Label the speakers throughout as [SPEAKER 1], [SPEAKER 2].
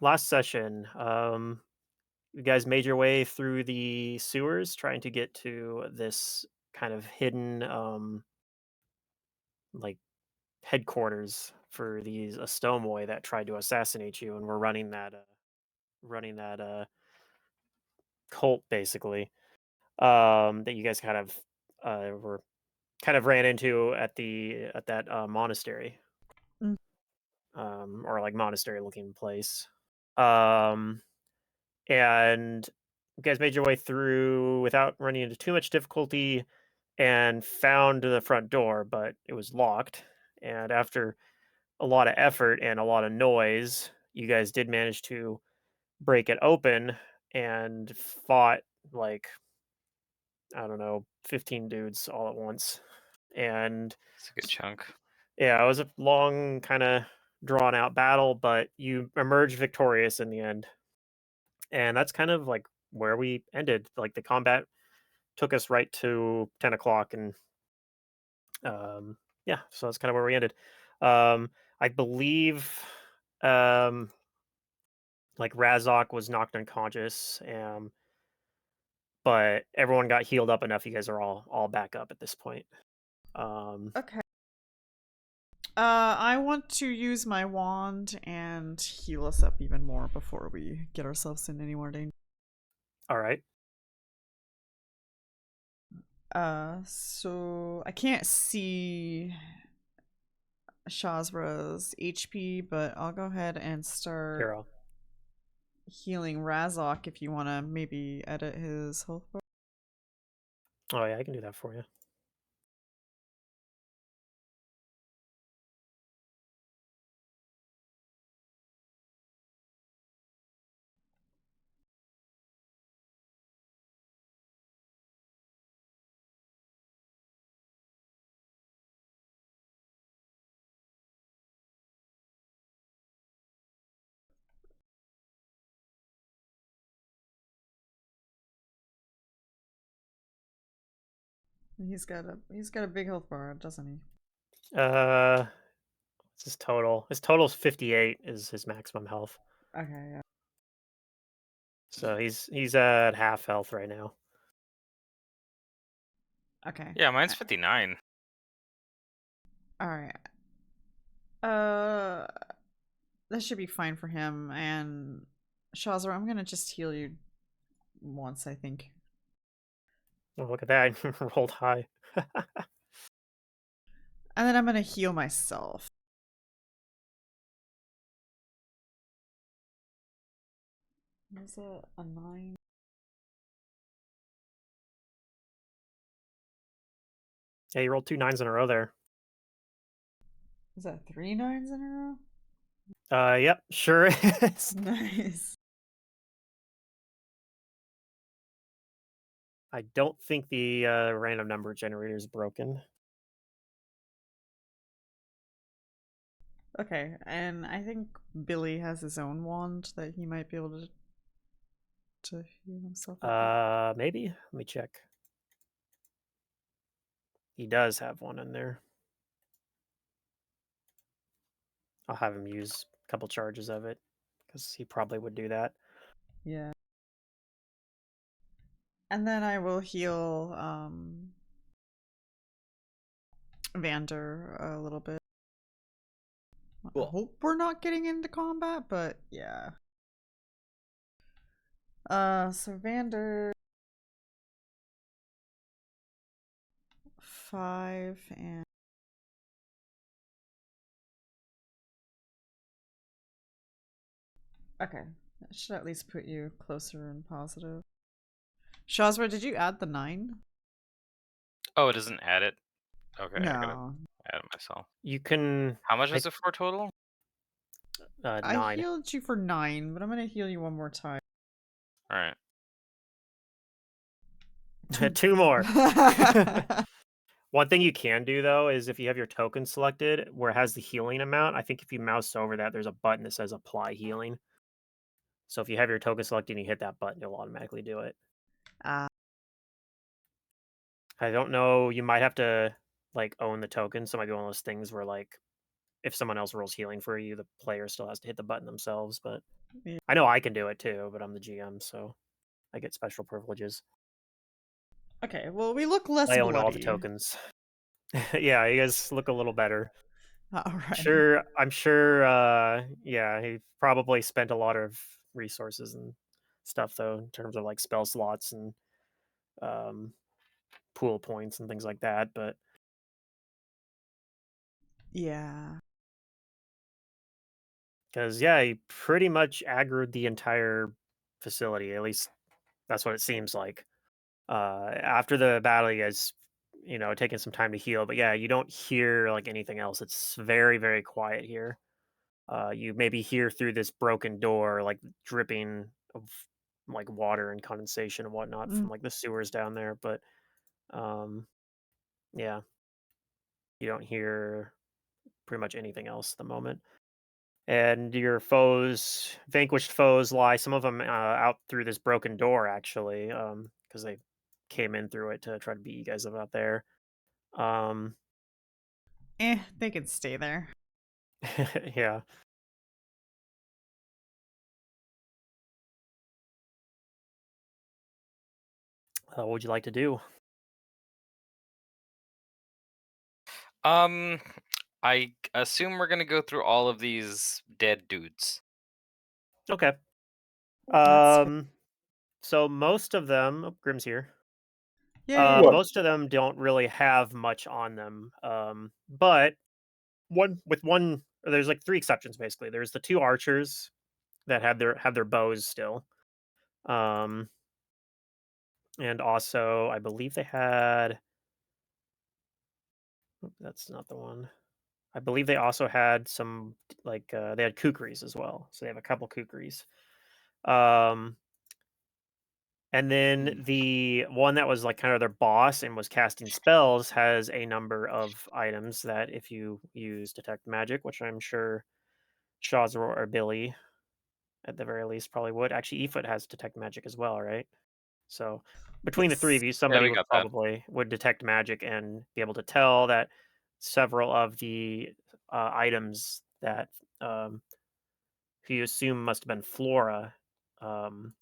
[SPEAKER 1] last session, you guys made your way through the sewers trying to get to this kind of hidden, like headquarters for these Astomoi that tried to assassinate you, and were running that cult basically. That you guys were kind of ran into at that monastery,
[SPEAKER 2] Mm.
[SPEAKER 1] or like monastery looking place. Um, and you guys made your way through without running into too much difficulty and found the front door, but it was locked. And after a lot of effort and a lot of noise, you guys did manage to break it open and fought like, I don't know, 15 dudes all at once. And
[SPEAKER 3] It's a good chunk.
[SPEAKER 1] yeah, it was a long, kind of drawn out battle, but you emerged victorious in the end. And that's kind of like where we ended. Like the combat took us right to 10 o'clock, and yeah, so that's kind of where we ended. I believe um, like Razok was knocked unconscious, but everyone got healed up enough. You guys are all back up at this point. Um,
[SPEAKER 2] Okay. I want to use my wand and heal us up even more before we get ourselves in any more danger.
[SPEAKER 1] all right.
[SPEAKER 2] So I can't see Shazra's HP, but I'll go ahead and start
[SPEAKER 1] Here,
[SPEAKER 2] healing Razok if you want to maybe edit his health bar.
[SPEAKER 1] oh yeah, I can do that for you.
[SPEAKER 2] He's got a big health bar, doesn't he?
[SPEAKER 1] Uh, what's his total? His total is 58 is his maximum health.
[SPEAKER 2] Okay, yeah.
[SPEAKER 1] So he's at half health right now.
[SPEAKER 2] Okay.
[SPEAKER 3] Yeah, mine's 59.
[SPEAKER 2] All right. Uh, that should be fine for him. And Shazra, I'm gonna just heal you once, I think.
[SPEAKER 1] Oh, look at that. Rolled high.
[SPEAKER 2] And then I'm gonna heal myself. Is it a 9?
[SPEAKER 1] Yeah, you rolled two nines in a row there.
[SPEAKER 2] Is that 3 9s in a row?
[SPEAKER 1] Yep, sure is.
[SPEAKER 2] Nice.
[SPEAKER 1] I don't think the random number generator is broken.
[SPEAKER 2] Okay, and I think Billy has his own wand that he might be able to heal himself up with.
[SPEAKER 1] Maybe. Let me check. He does have one in there. I'll have him use a couple charges of it because he probably would do that.
[SPEAKER 2] Yeah. And then I will heal Vander a little bit. I
[SPEAKER 3] Cool.
[SPEAKER 2] hope we're not getting into combat, but yeah. So Vander 5 and okay. That should at least put you closer and positive. Shazra, did you add the 9?
[SPEAKER 3] Oh, it doesn't add it? Okay, I gotta
[SPEAKER 2] No.
[SPEAKER 3] add it myself.
[SPEAKER 1] You can.
[SPEAKER 3] How much is it for total?
[SPEAKER 2] I
[SPEAKER 1] Nine.
[SPEAKER 2] healed you for 9, but I'm gonna heal you one more time.
[SPEAKER 3] Alright.
[SPEAKER 1] Two more. One thing you can do though is if you have your token selected where it has the healing amount, I think if you mouse over that, there's a button that says apply healing. So if you have your token selected and you hit that button, it'll automatically do it.
[SPEAKER 2] uh,
[SPEAKER 1] I don't know. You might have to like own the token. So it might be one of those things where like if someone else rolls healing for you, the player still has to hit the button themselves. But I know I can do it too, but I'm the GM, so I get special privileges.
[SPEAKER 2] Okay, well, we look less
[SPEAKER 1] I own
[SPEAKER 2] bloody.
[SPEAKER 1] all the tokens. Yeah, you guys look a little better.
[SPEAKER 2] All right.
[SPEAKER 1] I'm sure, yeah, he probably spent a lot of resources and stuff, though, in terms of, like, spell slots and, um, pool points and things like that, but
[SPEAKER 2] Yeah.
[SPEAKER 1] because yeah, he pretty much aggroed the entire facility, at least that's what it seems like. After the battle, you guys, taking some time to heal, but yeah, you don't hear, like, anything else. It's very, very quiet here. You maybe hear through this broken door, like dripping of like water and condensation and whatnot
[SPEAKER 2] Mm.
[SPEAKER 1] from like the sewers down there. But um, yeah, you don't hear pretty much anything else at the moment. And your vanquished foes, lie. Some of them out through this broken door, actually, because they came in through it to try to beat you guys up out there. Um,
[SPEAKER 2] They could stay there.
[SPEAKER 1] yeah. What would you like to do?
[SPEAKER 3] Um, I assume we're gonna go through all of these dead dudes.
[SPEAKER 1] Okay.
[SPEAKER 2] That's fair.
[SPEAKER 1] So most of them, oh, Grim's here.
[SPEAKER 2] Yay.
[SPEAKER 4] What?
[SPEAKER 1] Most of them don't really have much on them. But there's like three exceptions basically. There's the two archers that have their bows still. Um, and also I believe they had. That's not the one. I believe they also had some like they had kukris as well. So they have a couple kukris. Um, And then the one that was like kind of their boss and was casting spells has a number of items that if you use detect magic, which I'm sure Shazor or Billy at the very least probably would. Actually, Efoot has detect magic as well, right? So between the three
[SPEAKER 2] Yes.
[SPEAKER 1] of you,
[SPEAKER 3] Yeah,
[SPEAKER 1] somebody
[SPEAKER 3] we got that.
[SPEAKER 1] would detect magic and be able to tell that several of the items that um, who you assume must have been Flora um,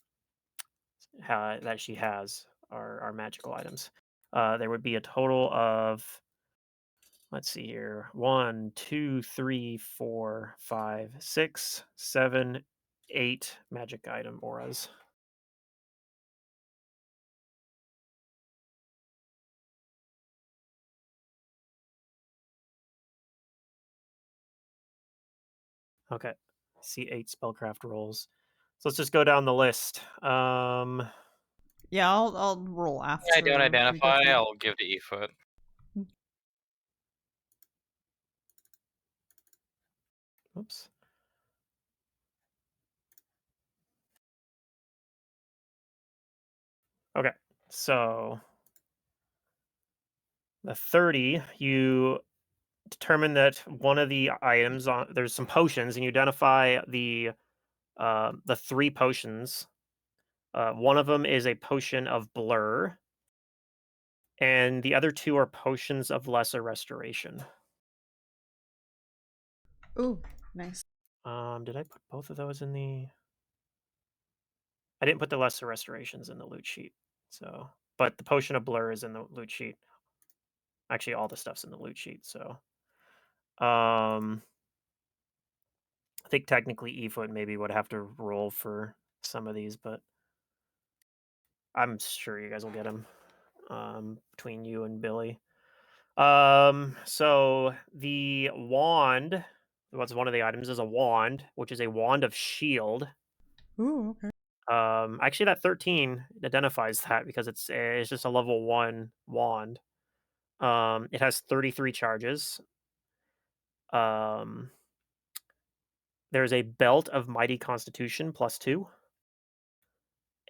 [SPEAKER 1] that she has are magical items. There would be a total of, let's see here, 1, 2, 3, 4, 5, 6, 7, 8 magic item auras. Okay, see 8 spellcraft rolls. So let's just go down the list.
[SPEAKER 2] Yeah, I'll roll
[SPEAKER 3] I don't
[SPEAKER 2] after we go
[SPEAKER 3] identify.
[SPEAKER 2] through.
[SPEAKER 3] I'll give to Efoot.
[SPEAKER 1] Oops. Okay, so the 30, you determine that one of the items on there's some potions, and you identify the three potions. One of them is a potion of blur, and the other two are potions of lesser restoration.
[SPEAKER 2] Ooh, nice.
[SPEAKER 1] Did I put both of those in the? I didn't put the lesser restorations in the loot sheet. So, but the potion of blur is in the loot sheet. Actually, all the stuff's in the loot sheet. So, I think technically Efoot maybe would have to roll for some of these, but I'm sure you guys will get them between you and Billy. So the wand, what's one of the items is a wand, which is a wand of shield.
[SPEAKER 2] Ooh, okay.
[SPEAKER 1] Actually, that 13 identifies that because it's just a level 1 wand. It has 33 charges. Um, there's a belt of mighty constitution +2,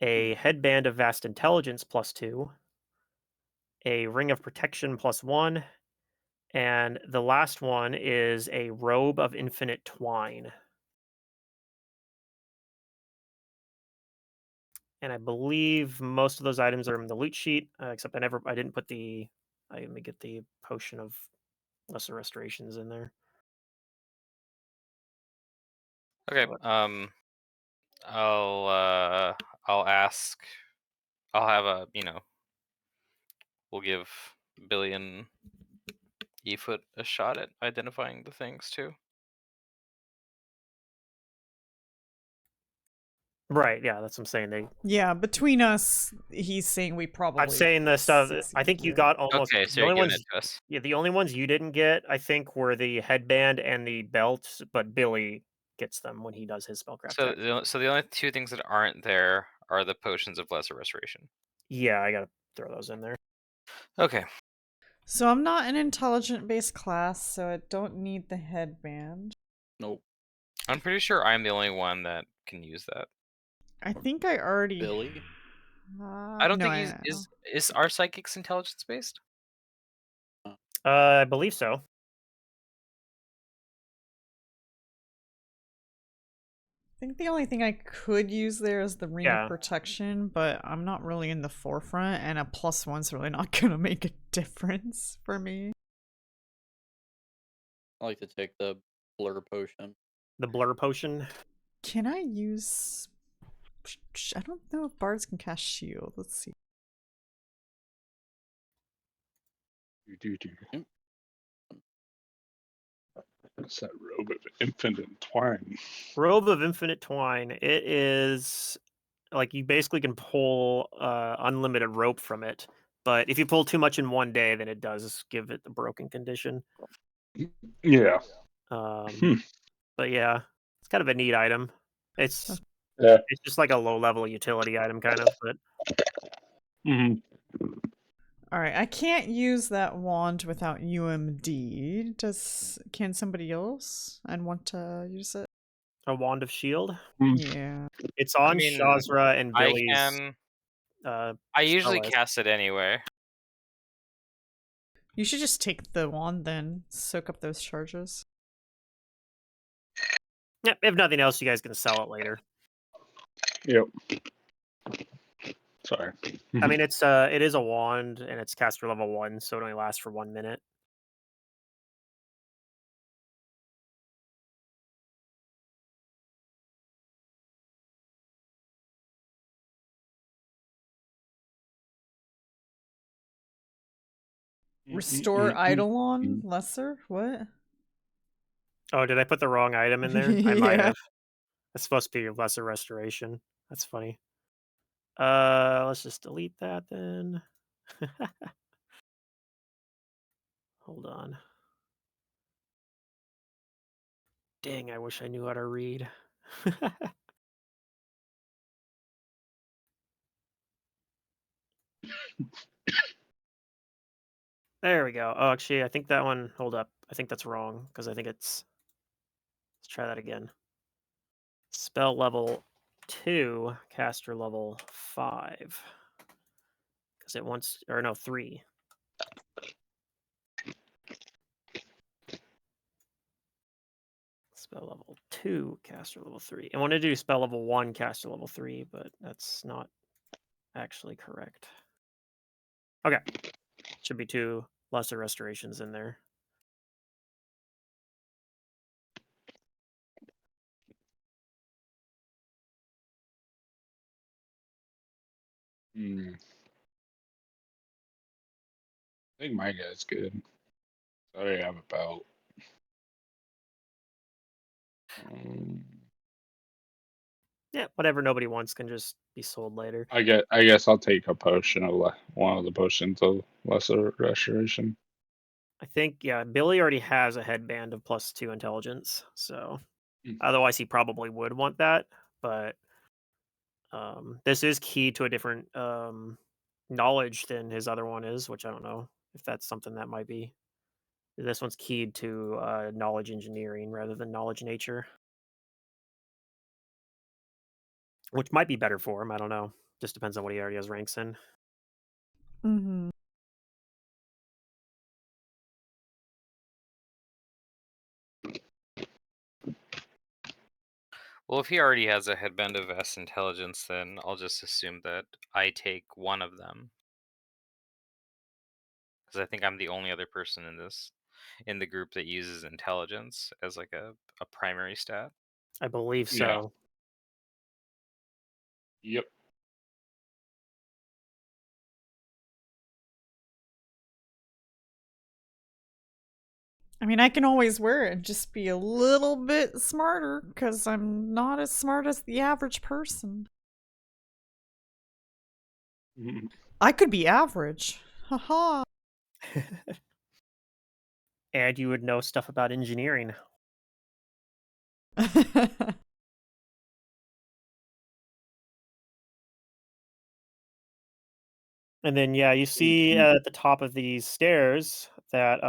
[SPEAKER 1] a headband of vast intelligence +2, a ring of protection +1, and the last one is a robe of infinite twine. And I believe most of those items are in the loot sheet, except I didn't put let me get the potion of lesser restorations in there.
[SPEAKER 3] Okay.
[SPEAKER 1] So
[SPEAKER 3] I'll ask. I'll have a we'll give Billy and Efoot a shot at identifying the things too.
[SPEAKER 1] Right, yeah, that's what I'm saying.
[SPEAKER 2] Yeah, between us, he's saying we probably.
[SPEAKER 1] I'm saying the stuff. I
[SPEAKER 2] succeed,
[SPEAKER 1] think you
[SPEAKER 2] yeah.
[SPEAKER 1] got almost
[SPEAKER 3] Okay, so
[SPEAKER 1] the
[SPEAKER 3] you're
[SPEAKER 1] only
[SPEAKER 3] giving
[SPEAKER 1] ones.
[SPEAKER 3] it to us.
[SPEAKER 1] Yeah, the only ones you didn't get, I think, were the headband and the belt. But Billy gets them when he does his spellcraft check.
[SPEAKER 3] So the only two things that aren't there are the potions of lesser restoration.
[SPEAKER 1] Yeah, I gotta throw those in there.
[SPEAKER 3] Okay.
[SPEAKER 2] So I'm not an intelligent based class, so I don't need the headband.
[SPEAKER 4] Nope.
[SPEAKER 3] I'm pretty sure I'm the only one that can use that.
[SPEAKER 2] I think I already.
[SPEAKER 4] Billy?
[SPEAKER 3] I don't
[SPEAKER 2] no,
[SPEAKER 3] think is our psychics intelligence based?
[SPEAKER 1] I believe so.
[SPEAKER 2] I think the only thing I could use there is the ring
[SPEAKER 1] Yeah.
[SPEAKER 2] of protection, but I'm not really in the forefront, and a +1's really not gonna make a difference for me.
[SPEAKER 4] I like to take the blur potion.
[SPEAKER 1] The blur potion.
[SPEAKER 2] Can I use? I don't know if bards can cast shield. Let's see.
[SPEAKER 5] What's that robe of infinite twine?
[SPEAKER 1] Robe of Infinite Twine. It is like you basically can pull unlimited rope from it, but if you pull too much in one day, then it does give it the broken condition.
[SPEAKER 5] Yeah.
[SPEAKER 1] But yeah, it's kind of a neat item. It's
[SPEAKER 5] Yeah.
[SPEAKER 1] it's just like a low level utility item, kind of. But
[SPEAKER 5] hmm
[SPEAKER 2] All right, I can't use that wand without UMD. Can somebody else and want to use it?
[SPEAKER 1] a wand of shield.
[SPEAKER 2] Yeah.
[SPEAKER 1] It's on
[SPEAKER 3] mean,
[SPEAKER 1] Shazra and
[SPEAKER 3] I
[SPEAKER 1] Billy's.
[SPEAKER 3] can.
[SPEAKER 1] I
[SPEAKER 3] I usually
[SPEAKER 1] list.
[SPEAKER 3] cast it anyway.
[SPEAKER 2] You should just take the wand then, soak up those charges.
[SPEAKER 1] Yep. If nothing else, you guys can sell it later.
[SPEAKER 5] Yep. Sorry.
[SPEAKER 1] I mean, it is a wand and it's caster level 1, so it only lasts for 1 minute.
[SPEAKER 2] Restore Eidolon lesser? What?
[SPEAKER 1] Oh, did I put the wrong item in there? I might
[SPEAKER 2] Yeah.
[SPEAKER 1] have. It's supposed to be lesser restoration. That's funny. Let's just delete that then. Hold on. Dang, I wish I knew how to read. There we go. Oh, actually, I think that one. Hold up. I think that's wrong because I think it's. Let's try that again. Spell level 2, caster level 5. Because it wants, or no, 3. Spell level 2, caster level 3. I want to do spell level 1, caster level 3, but that's not actually correct. Okay. Should be 2 lesser restorations in there.
[SPEAKER 5] I think my guy's good. I already have a belt.
[SPEAKER 1] Yeah, whatever nobody wants can just be sold later.
[SPEAKER 5] I guess I'll take a potion of one of the potions of lesser restoration.
[SPEAKER 1] I think, yeah, Billy already has a headband of +2 intelligence, so
[SPEAKER 5] Mm.
[SPEAKER 1] otherwise he probably would want that, but this is key to a different knowledge than his other one is, which I don't know if that's something that might be. This one's keyed to knowledge engineering rather than knowledge nature, which might be better for him. I don't know. Just depends on what he already has ranks in.
[SPEAKER 2] Mm-hmm.
[SPEAKER 3] Well, if he already has a headband of vast intelligence, then I'll just assume that I take one of them. Because I think I'm the only other person in the group that uses intelligence as like a primary stat.
[SPEAKER 1] I believe
[SPEAKER 5] Yeah.
[SPEAKER 1] so.
[SPEAKER 5] Yep.
[SPEAKER 2] I mean, I can always wear it and just be a little bit smarter because I'm not as smart as the average person.
[SPEAKER 5] Mhm.
[SPEAKER 2] I could be average. Haha.
[SPEAKER 1] And you would know stuff about engineering. And then, yeah, you see at the top of these stairs that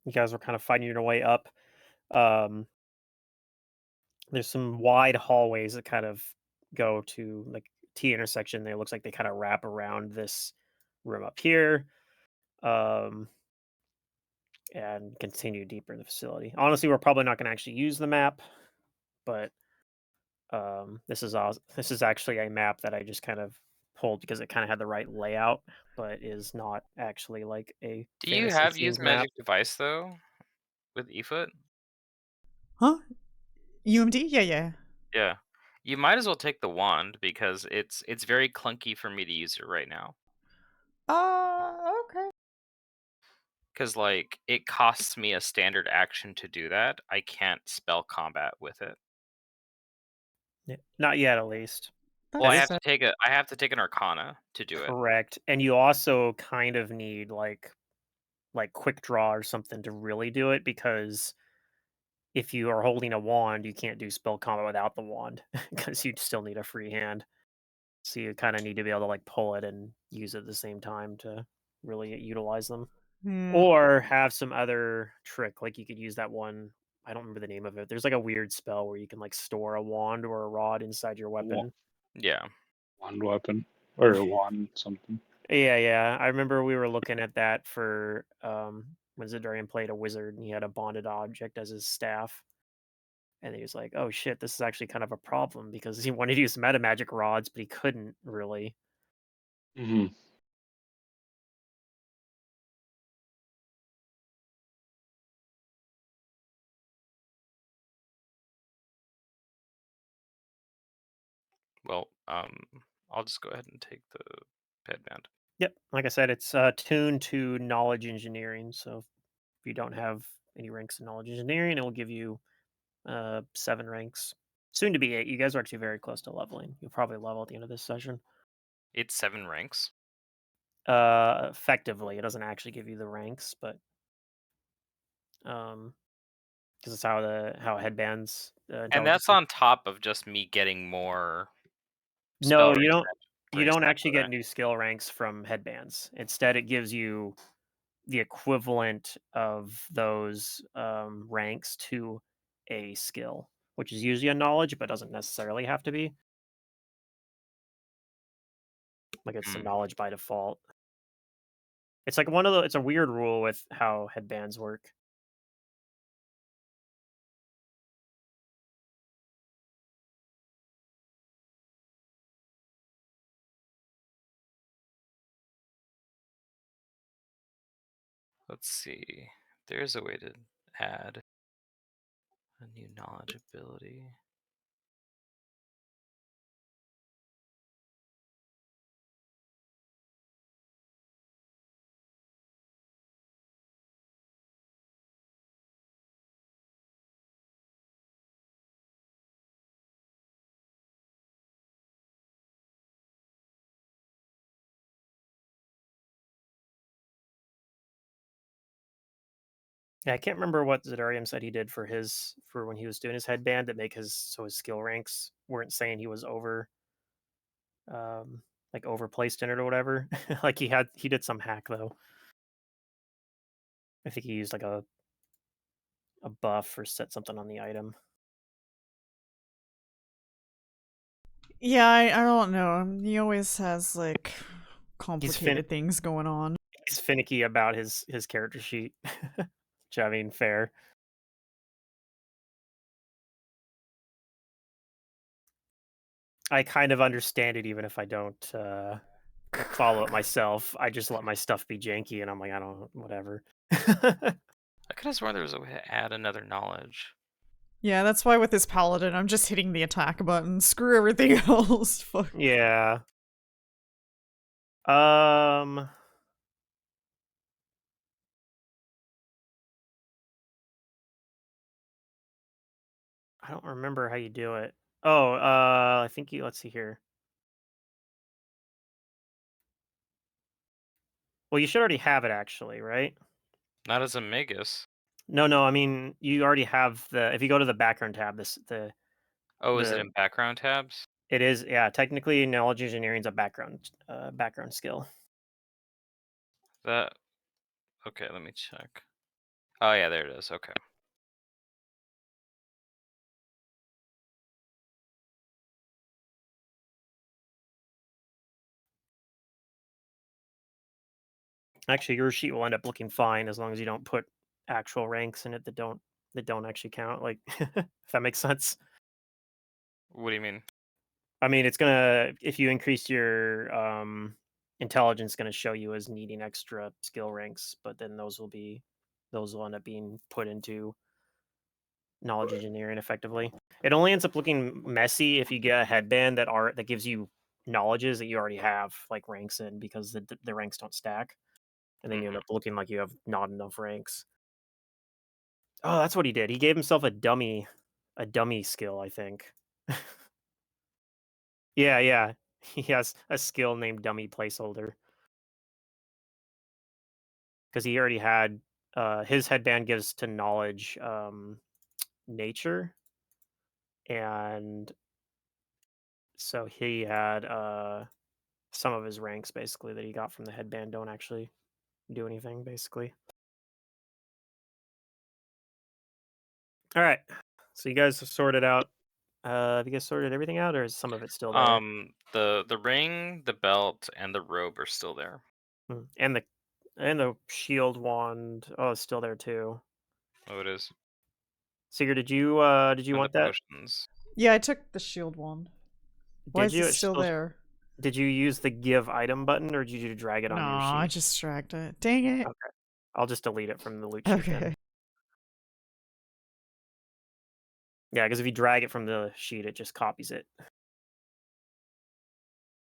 [SPEAKER 1] you guys were kind of fighting your way up. Um, there's some wide hallways that kind of go to like T intersection. It looks like they kind of wrap around this room up here, and continue deeper in the facility. Honestly, we're probably not going to actually use the map, but this is actually a map that I just kind of pulled because it kind of had the right layout, but is not actually like a
[SPEAKER 3] Do you
[SPEAKER 1] fantasy
[SPEAKER 3] have
[SPEAKER 1] themed
[SPEAKER 3] used
[SPEAKER 1] map.
[SPEAKER 3] magic device though with eFoot?
[SPEAKER 2] Huh? UMD? Yeah, yeah.
[SPEAKER 3] Yeah. You might as well take the wand because it's very clunky for me to use it right now.
[SPEAKER 2] Okay.
[SPEAKER 3] Because like it costs me a standard action to do that. I can't spell combat with it.
[SPEAKER 1] Yeah, not yet, at least.
[SPEAKER 3] Well, I
[SPEAKER 2] That's
[SPEAKER 3] have to take an Arcana to do it.
[SPEAKER 1] Correct. And you also kind of need like quick draw or something to really do it, because if you are holding a wand, you can't do spell combat without the wand because you'd still need a free hand. So you kind of need to be able to like pull it and use it at the same time to really utilize them.
[SPEAKER 2] yeah.
[SPEAKER 1] Or have some other trick, like you could use that one. I don't remember the name of it. There's like a weird spell where you can like store a wand or a rod inside your weapon.
[SPEAKER 3] Yeah.
[SPEAKER 5] Wand weapon or a wand something.
[SPEAKER 1] Yeah. I remember we were looking at that for when Zidarian played a wizard and he had a bonded object as his staff. And he was like, "Oh shit, this is actually kind of a problem," because he wanted to use meta magic rods, but he couldn't really.
[SPEAKER 5] Hmm.
[SPEAKER 3] Well, I'll just go ahead and take the headband.
[SPEAKER 1] Yep, like I said, it's tuned to knowledge engineering. So if you don't have any ranks in knowledge engineering, it will give you 7 ranks, soon to be 8. You guys are actually very close to leveling. You'll probably level at the end of this session.
[SPEAKER 3] It's 7 ranks.
[SPEAKER 1] Effectively, it doesn't actually give you the ranks, but because it's how headbands
[SPEAKER 3] And
[SPEAKER 1] intelligence.
[SPEAKER 3] that's on top of just me getting more
[SPEAKER 1] No,
[SPEAKER 3] spell
[SPEAKER 1] you
[SPEAKER 3] ranks
[SPEAKER 1] don't. You
[SPEAKER 3] ranks
[SPEAKER 1] don't
[SPEAKER 3] back
[SPEAKER 1] actually
[SPEAKER 3] there.
[SPEAKER 1] get new skill ranks from headbands. Instead, it gives you the equivalent of those ranks to a skill, which is usually a knowledge, but doesn't necessarily have to be. Like it's a
[SPEAKER 3] Hmm.
[SPEAKER 1] knowledge by default. It's like one of the. It's a weird rule with how headbands work.
[SPEAKER 3] Let's see. There's a way to add a new knowledge ability.
[SPEAKER 1] Yeah, I can't remember what Zidarian said he did for when he was doing his headband that make his skill ranks weren't saying he was um like overplaced in it or whatever. Like he did some hack though. I think he used like a buff or set something on the item.
[SPEAKER 2] Yeah, I don't know. He always has like complicated things going on.
[SPEAKER 1] He's finicky about his character sheet. Which, I mean, fair. I kind of understand it even if I don't follow it myself. I just let my stuff be janky and I'm like, I don't whatever.
[SPEAKER 3] I could have sworn there was a way to add another knowledge.
[SPEAKER 2] Yeah, that's why with this paladin, I'm just hitting the attack button. Screw everything else. Fuck.
[SPEAKER 1] Yeah. I don't remember how you do it. Oh, I think you. Let's see here. Well, you should already have it actually, right?
[SPEAKER 3] Not as a Magus.
[SPEAKER 1] No. I mean, you already have the. If you go to the background tab,
[SPEAKER 3] Oh, is it
[SPEAKER 1] the
[SPEAKER 3] in background tabs?
[SPEAKER 1] it is, yeah. Technically, knowledge engineering is a background skill.
[SPEAKER 3] That okay, let me check. Oh yeah, there it is. Okay.
[SPEAKER 1] Actually, your sheet will end up looking fine as long as you don't put actual ranks in it that don't actually count. Like, if that makes sense.
[SPEAKER 3] What do you mean?
[SPEAKER 1] I mean, it's gonna if you increase your intelligence, gonna show you as needing extra skill ranks, but then those will end up being put into knowledge engineering effectively. It only ends up looking messy if you get a headband that gives you knowledges that you already have like ranks in because the ranks don't stack, and then you end up looking like you have not enough ranks. Oh, that's what he did. He gave himself a dummy skill, I think. Yeah. He has a skill named dummy placeholder because he already had his headband gives to knowledge nature, and so he had some of his ranks basically that he got from the headband don't actually do anything basically. All right, so you guys have sorted out. Have you guys sorted everything out, or is some of it still there?
[SPEAKER 3] The ring, the belt, and the robe are still there.
[SPEAKER 1] And the shield wand. Oh, it's still there too.
[SPEAKER 3] Oh, it is.
[SPEAKER 1] Seeger, did you
[SPEAKER 3] And the
[SPEAKER 1] want that?
[SPEAKER 3] potions.
[SPEAKER 2] Yeah, I took the shield one. Why
[SPEAKER 1] Did
[SPEAKER 2] is
[SPEAKER 1] you?
[SPEAKER 2] it
[SPEAKER 1] It's
[SPEAKER 2] still there?
[SPEAKER 1] Did you use the give item button, or did you drag it
[SPEAKER 2] No,
[SPEAKER 1] onto your
[SPEAKER 2] I
[SPEAKER 1] sheet?
[SPEAKER 2] just dragged it. Dang it.
[SPEAKER 1] Okay, I'll just delete it from the loot sheet then.
[SPEAKER 2] Okay.
[SPEAKER 1] Yeah, because if you drag it from the sheet, it just copies it,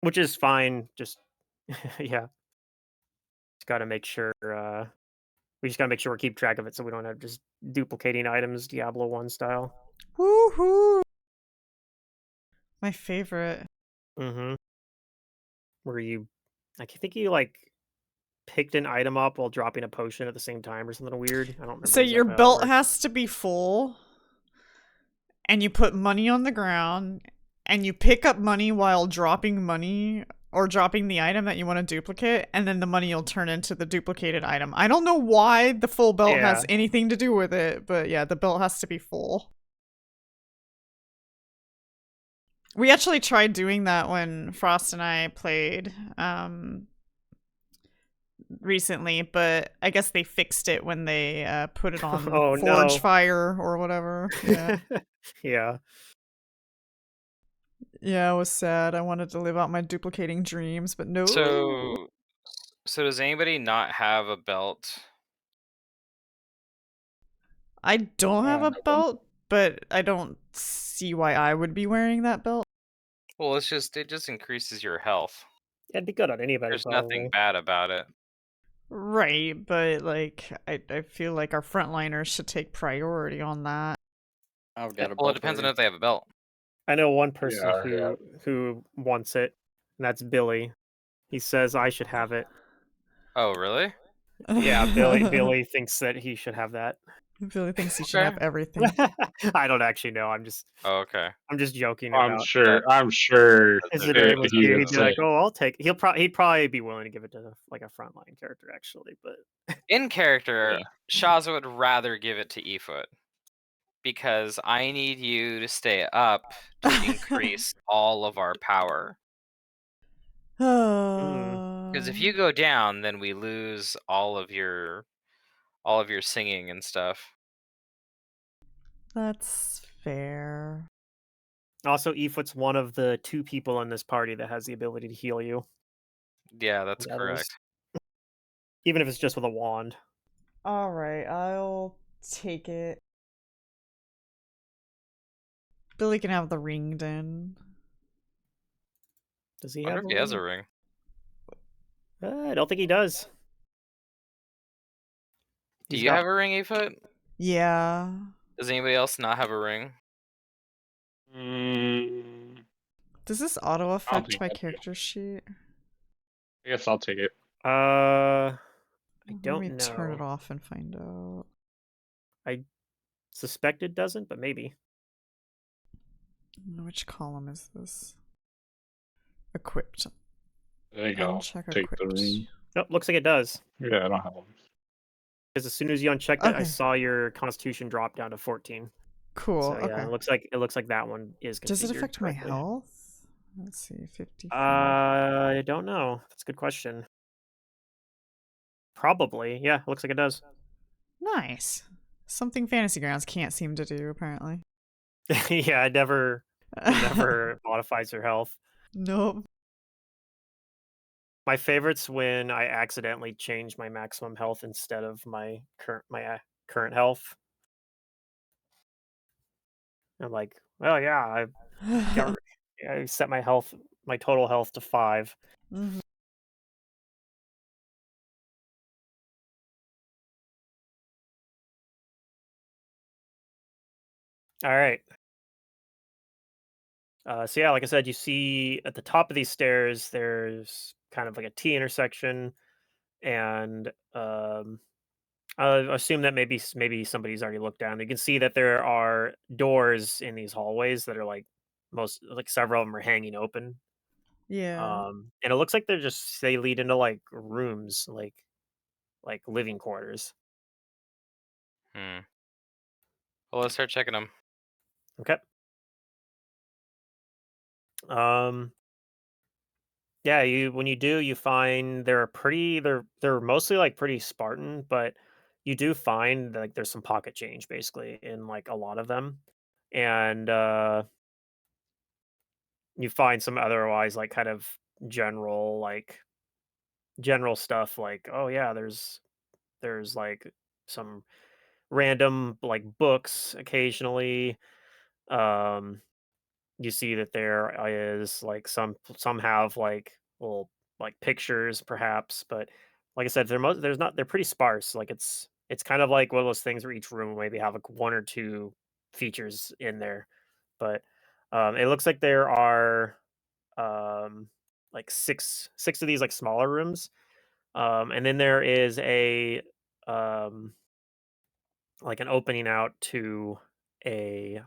[SPEAKER 1] which is fine. Just yeah, just got to make sure. We just got to make sure we keep track of it so we don't have just duplicating items, Diablo 1 style.
[SPEAKER 2] Woohoo! My favorite.
[SPEAKER 1] Mm-hmm. Where I think you like picked an item up while dropping a potion at the same time or something weird. I don't remember
[SPEAKER 2] So your
[SPEAKER 1] exactly how it
[SPEAKER 2] belt
[SPEAKER 1] worked.
[SPEAKER 2] has to be full, and you put money on the ground, and you pick up money while dropping money or dropping the item that you want to duplicate, and then the money will turn into the duplicated item. I don't know why the full belt
[SPEAKER 1] Yeah.
[SPEAKER 2] has anything to do with it, but yeah, the belt has to be full. We actually tried doing that when Frost and I played recently, but I guess they fixed it when they put it on
[SPEAKER 1] Oh,
[SPEAKER 2] Forge
[SPEAKER 1] no.
[SPEAKER 2] Fire or whatever. Yeah.
[SPEAKER 1] Yeah.
[SPEAKER 2] Yeah, it was sad. I wanted to live out my duplicating dreams, but no.
[SPEAKER 3] So does anybody not have a belt?
[SPEAKER 2] I don't have a
[SPEAKER 5] no.
[SPEAKER 2] belt, but I don't see why I would be wearing that belt.
[SPEAKER 3] Well, it just increases your health.
[SPEAKER 1] It'd be good on anybody,
[SPEAKER 3] There's
[SPEAKER 1] probably.
[SPEAKER 3] nothing bad about it.
[SPEAKER 2] Right, but like I feel like our frontliners should take priority on that.
[SPEAKER 4] I've got a
[SPEAKER 3] Well, it
[SPEAKER 4] belt
[SPEAKER 3] depends on
[SPEAKER 4] already.
[SPEAKER 3] if they have a belt.
[SPEAKER 1] I know one person
[SPEAKER 5] Yeah.
[SPEAKER 1] who wants it, and that's Billy. He says I should have it.
[SPEAKER 3] Oh, really?
[SPEAKER 1] Yeah, Billy thinks that he should have that.
[SPEAKER 2] Billy thinks he should
[SPEAKER 3] Okay.
[SPEAKER 2] have everything.
[SPEAKER 1] I don't actually know. I'm just
[SPEAKER 3] okay.
[SPEAKER 1] joking
[SPEAKER 5] I'm
[SPEAKER 1] about.
[SPEAKER 5] sure.
[SPEAKER 3] That-
[SPEAKER 5] I'm sure
[SPEAKER 1] His
[SPEAKER 3] That's
[SPEAKER 1] if
[SPEAKER 3] very
[SPEAKER 1] he was
[SPEAKER 5] he
[SPEAKER 1] here,
[SPEAKER 5] would
[SPEAKER 1] he'd be
[SPEAKER 5] say.
[SPEAKER 1] like, "Oh, I'll take." He'd probably be willing to give it to like a frontline character, actually. But
[SPEAKER 3] In character,
[SPEAKER 5] Yeah.
[SPEAKER 3] Shaza would rather give it to Efoot because I need you to stay up to increase all of our power. Because if you go down, then we lose all of your singing and stuff.
[SPEAKER 2] That's fair.
[SPEAKER 1] also, Efoot's one of the 2 people in this party that has the ability to heal you.
[SPEAKER 3] Yeah, that's
[SPEAKER 1] The others-
[SPEAKER 3] correct.
[SPEAKER 1] Even if it's just with a wand.
[SPEAKER 2] All right, I'll take it. Billy can have the ring then.
[SPEAKER 1] Does he
[SPEAKER 3] I wonder
[SPEAKER 1] have
[SPEAKER 3] if he has a ring.
[SPEAKER 1] I don't think he does.
[SPEAKER 3] Do
[SPEAKER 1] He's
[SPEAKER 3] you
[SPEAKER 1] got-
[SPEAKER 3] have a ring, Afoot?
[SPEAKER 2] Yeah.
[SPEAKER 3] Does anybody else not have a ring?
[SPEAKER 2] Does this auto affect
[SPEAKER 5] think
[SPEAKER 2] my
[SPEAKER 5] I do.
[SPEAKER 2] character sheet?
[SPEAKER 5] I guess I'll take it.
[SPEAKER 1] I don't
[SPEAKER 2] Let me turn it
[SPEAKER 1] know.
[SPEAKER 2] off and find out.
[SPEAKER 1] I suspect it doesn't, but maybe.
[SPEAKER 2] Which column is this? Equipped.
[SPEAKER 5] There you
[SPEAKER 2] I'll
[SPEAKER 5] go.
[SPEAKER 2] check
[SPEAKER 5] Take the
[SPEAKER 2] equipped.
[SPEAKER 5] ring.
[SPEAKER 1] Nope, looks like it does.
[SPEAKER 5] Yeah, I don't have one.
[SPEAKER 1] Because as soon as you unchecked it, I
[SPEAKER 2] Okay.
[SPEAKER 1] saw your Constitution drop down to 14.
[SPEAKER 2] Cool.
[SPEAKER 1] So yeah,
[SPEAKER 2] okay.
[SPEAKER 1] it looks like that one is configured.
[SPEAKER 2] Does it affect my
[SPEAKER 1] correctly.
[SPEAKER 2] health? Let's see. 50.
[SPEAKER 1] I don't know. That's a good question. Probably. Yeah, looks like it does.
[SPEAKER 2] Nice. Something Fantasy Grounds can't seem to do, apparently.
[SPEAKER 1] Yeah, it never modifies your health.
[SPEAKER 2] Nope.
[SPEAKER 1] My favorite's when I accidentally change my maximum health instead of my current health. I'm like, well, yeah, I set my total health to 5.
[SPEAKER 2] Mhm.
[SPEAKER 1] All right. So yeah, like I said, you see at the top of these stairs, there's kind of like a T intersection, and I assume that maybe somebody's already looked down. You can see that there are doors in these hallways that are like several of them are hanging open.
[SPEAKER 2] Yeah.
[SPEAKER 1] And it looks like they lead into like rooms, like living quarters.
[SPEAKER 3] Hmm. Well, let's start checking them.
[SPEAKER 1] Okay. Um. Yeah, when you do, you find they're mostly like pretty Spartan, but you do find like there's some pocket change basically in like a lot of them, and you find some otherwise like kind of general like general stuff like, oh yeah, there's like some random like books occasionally. um you see that there is like some have like little like pictures perhaps, but like I said, they're pretty sparse. Like it's kind of like one of those things where each room will maybe have like one or two features in there, but it looks like there are um like six of these like smaller rooms, and then there is a um like an opening out to a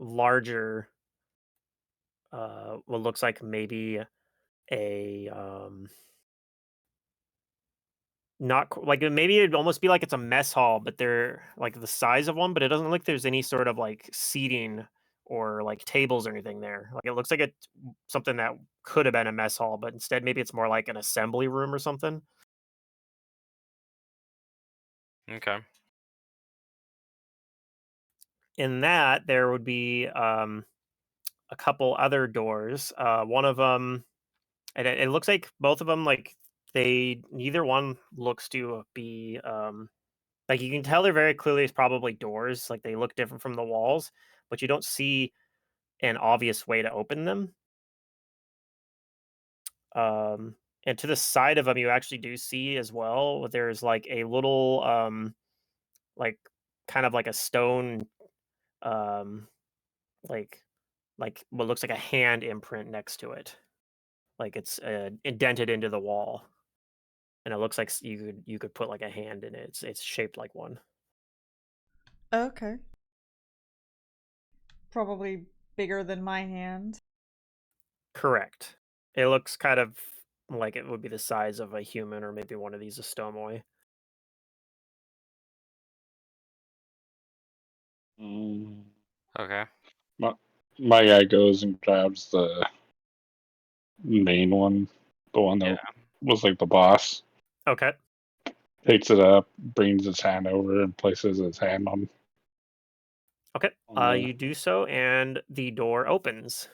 [SPEAKER 1] larger what looks like maybe a not like maybe it'd almost be like it's a mess hall, but they're like the size of one, but it doesn't look like there's any sort of like seating or like tables or anything there. Like it looks like it's something that could have been a mess hall, but instead maybe it's more like an assembly room or something.
[SPEAKER 3] Okay.
[SPEAKER 1] In that there would be a couple other doors. One of them, and it looks like both of them like neither one looks to be like you can tell they're very clearly probably doors, like they look different from the walls, but you don't see an obvious way to open them. And to the side of them, you actually do see as well, there's like a little, like kind of like a stone, um, like what looks like a hand imprint next to it, like it's indented into the wall, and it looks like you could put like a hand in it. It's shaped like one.
[SPEAKER 2] Okay. Probably bigger than my hand.
[SPEAKER 1] Correct. It looks kind of like it would be the size of a human or maybe one of these Astomoi.
[SPEAKER 3] Okay.
[SPEAKER 5] My guy goes and grabs the main one, the one that was like the boss.
[SPEAKER 1] Okay.
[SPEAKER 5] Picks it up, brings his hand over, and places his hand on.
[SPEAKER 1] Okay.
[SPEAKER 5] on the-
[SPEAKER 1] You do so, and the door opens.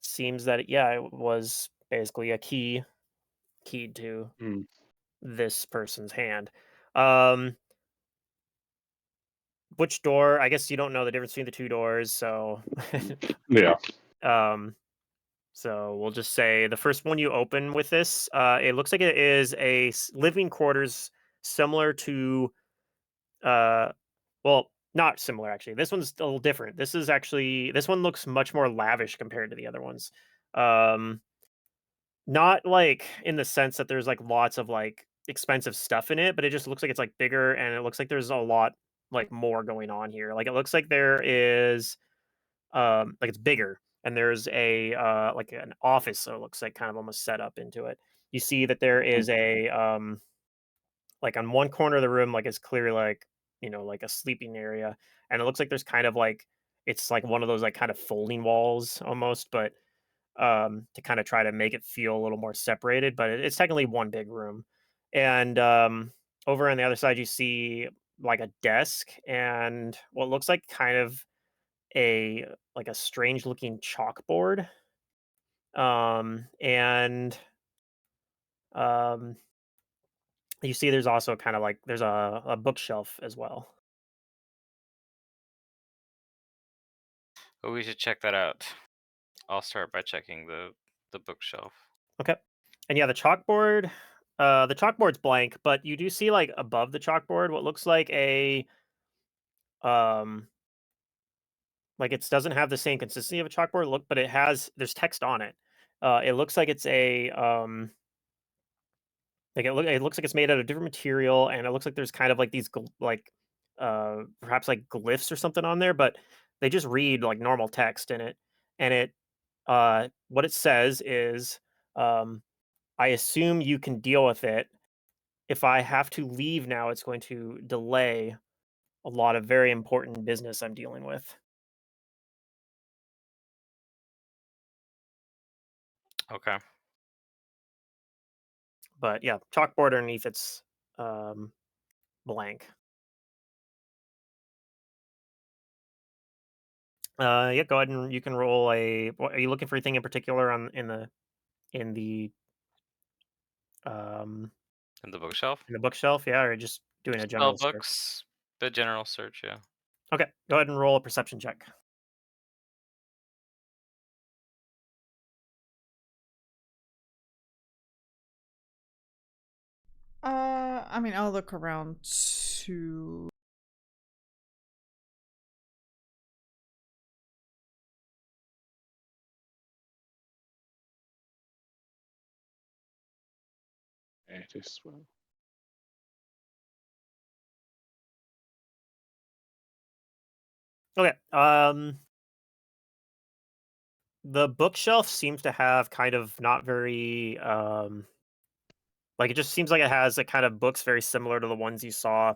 [SPEAKER 1] Seems that it was basically a keyed to
[SPEAKER 5] Hmm.
[SPEAKER 1] this person's hand. Um, which door? I guess you don't know the difference between the two doors, so
[SPEAKER 5] Yeah.
[SPEAKER 1] So we'll just say the first one you open with this, it looks like it is a living quarters similar to, well, not similar actually. This one's a little different. This one looks much more lavish compared to the other ones. Um, Not like in the sense that there's like lots of like expensive stuff in it, but it just looks like it's like bigger and it looks like there's a lot like more going on here. Like it looks like there is like it's bigger and there's a like an office, so it looks like kind of almost set up into it. You see that there is a like on one corner of the room, like it's clearly like, like a sleeping area, and it looks like there's kind of like it's like one of those like kind of folding walls almost, but to kind of try to make it feel a little more separated, but it's technically one big room. And over on the other side, you see like a desk and what looks like kind of a like a strange looking chalkboard. And um, you see there's also kind of like there's a bookshelf as well.
[SPEAKER 3] Oh, we should check that out. I'll start by checking the bookshelf.
[SPEAKER 1] Okay. And yeah, the chalkboard's blank, but you do see like above the chalkboard what looks um like it doesn't have the same consistency of a chalkboard look, but there's text on it. It looks like it's a like it looks like it's made out of different material, and it looks like there's kind of like these perhaps like glyphs or something on there, but they just read like normal text in it. And what it says is, um, I assume you can deal with it. If I have to leave now, it's going to delay a lot of very important business I'm dealing with.
[SPEAKER 3] Okay.
[SPEAKER 1] But yeah, chalkboard underneath it's um, blank. Yeah, go ahead and you can roll a. Are you looking for anything in particular on in the um
[SPEAKER 3] In the bookshelf?
[SPEAKER 1] in the bookshelf? Yeah, or just doing a
[SPEAKER 3] Spell
[SPEAKER 1] general search.
[SPEAKER 3] books. The general search, yeah.
[SPEAKER 1] Okay, go ahead and roll a perception check.
[SPEAKER 2] I mean, I'll look around too.
[SPEAKER 1] Okay. The bookshelf seems to have kind of not very like it just seems like it has a kind of books very similar to the ones you saw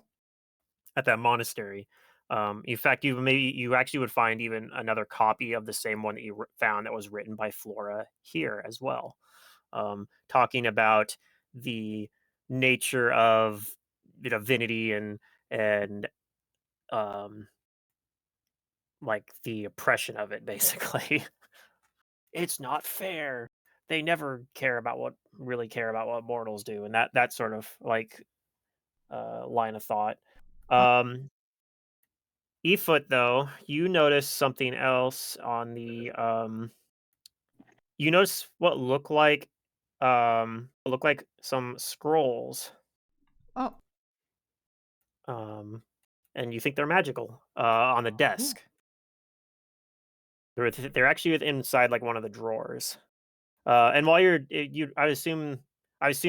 [SPEAKER 1] at that monastery. In fact, you actually would find even another copy of the same one that you found that was written by Flora here as well, talking about the nature of divinity and um, like the oppression of it, basically. It's not fair. They never really care about what mortals do, and that sort of like line of thought. Um, Efoot, though, you notice something else on the you notice what look like some scrolls,
[SPEAKER 2] Oh,
[SPEAKER 1] um, and you think they're magical on the desk. They're actually inside like one of the drawers. And while I assume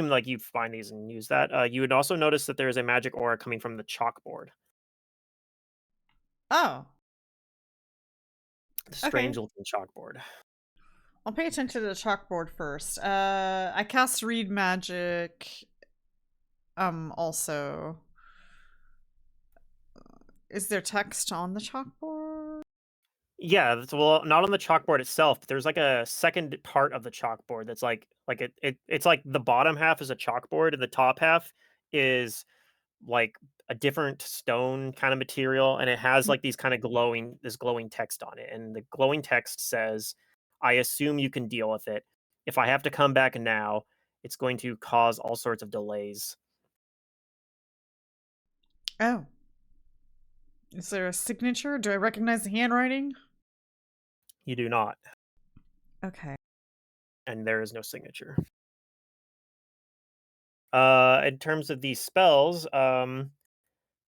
[SPEAKER 1] like you find these and use that. You would also notice that there is a magic aura coming from the chalkboard.
[SPEAKER 2] oh,
[SPEAKER 1] The
[SPEAKER 2] okay.
[SPEAKER 1] strange looking chalkboard.
[SPEAKER 2] I'll pay attention to the chalkboard first. I cast read magic. Also, is there text on the chalkboard?
[SPEAKER 1] Yeah, well, not on the chalkboard itself, but there's like a second part of the chalkboard that's it's like the bottom half is a chalkboard and the top half is like a different stone kind of material, and it has like these kind of glowing text on it, and the glowing text says, I assume you can deal with it. If I have to come back now, it's going to cause all sorts of delays.
[SPEAKER 2] Oh. Is there a signature? Do I recognize the handwriting?
[SPEAKER 1] You do not,
[SPEAKER 2] Okay.
[SPEAKER 1] and there is no signature. In terms of these spells,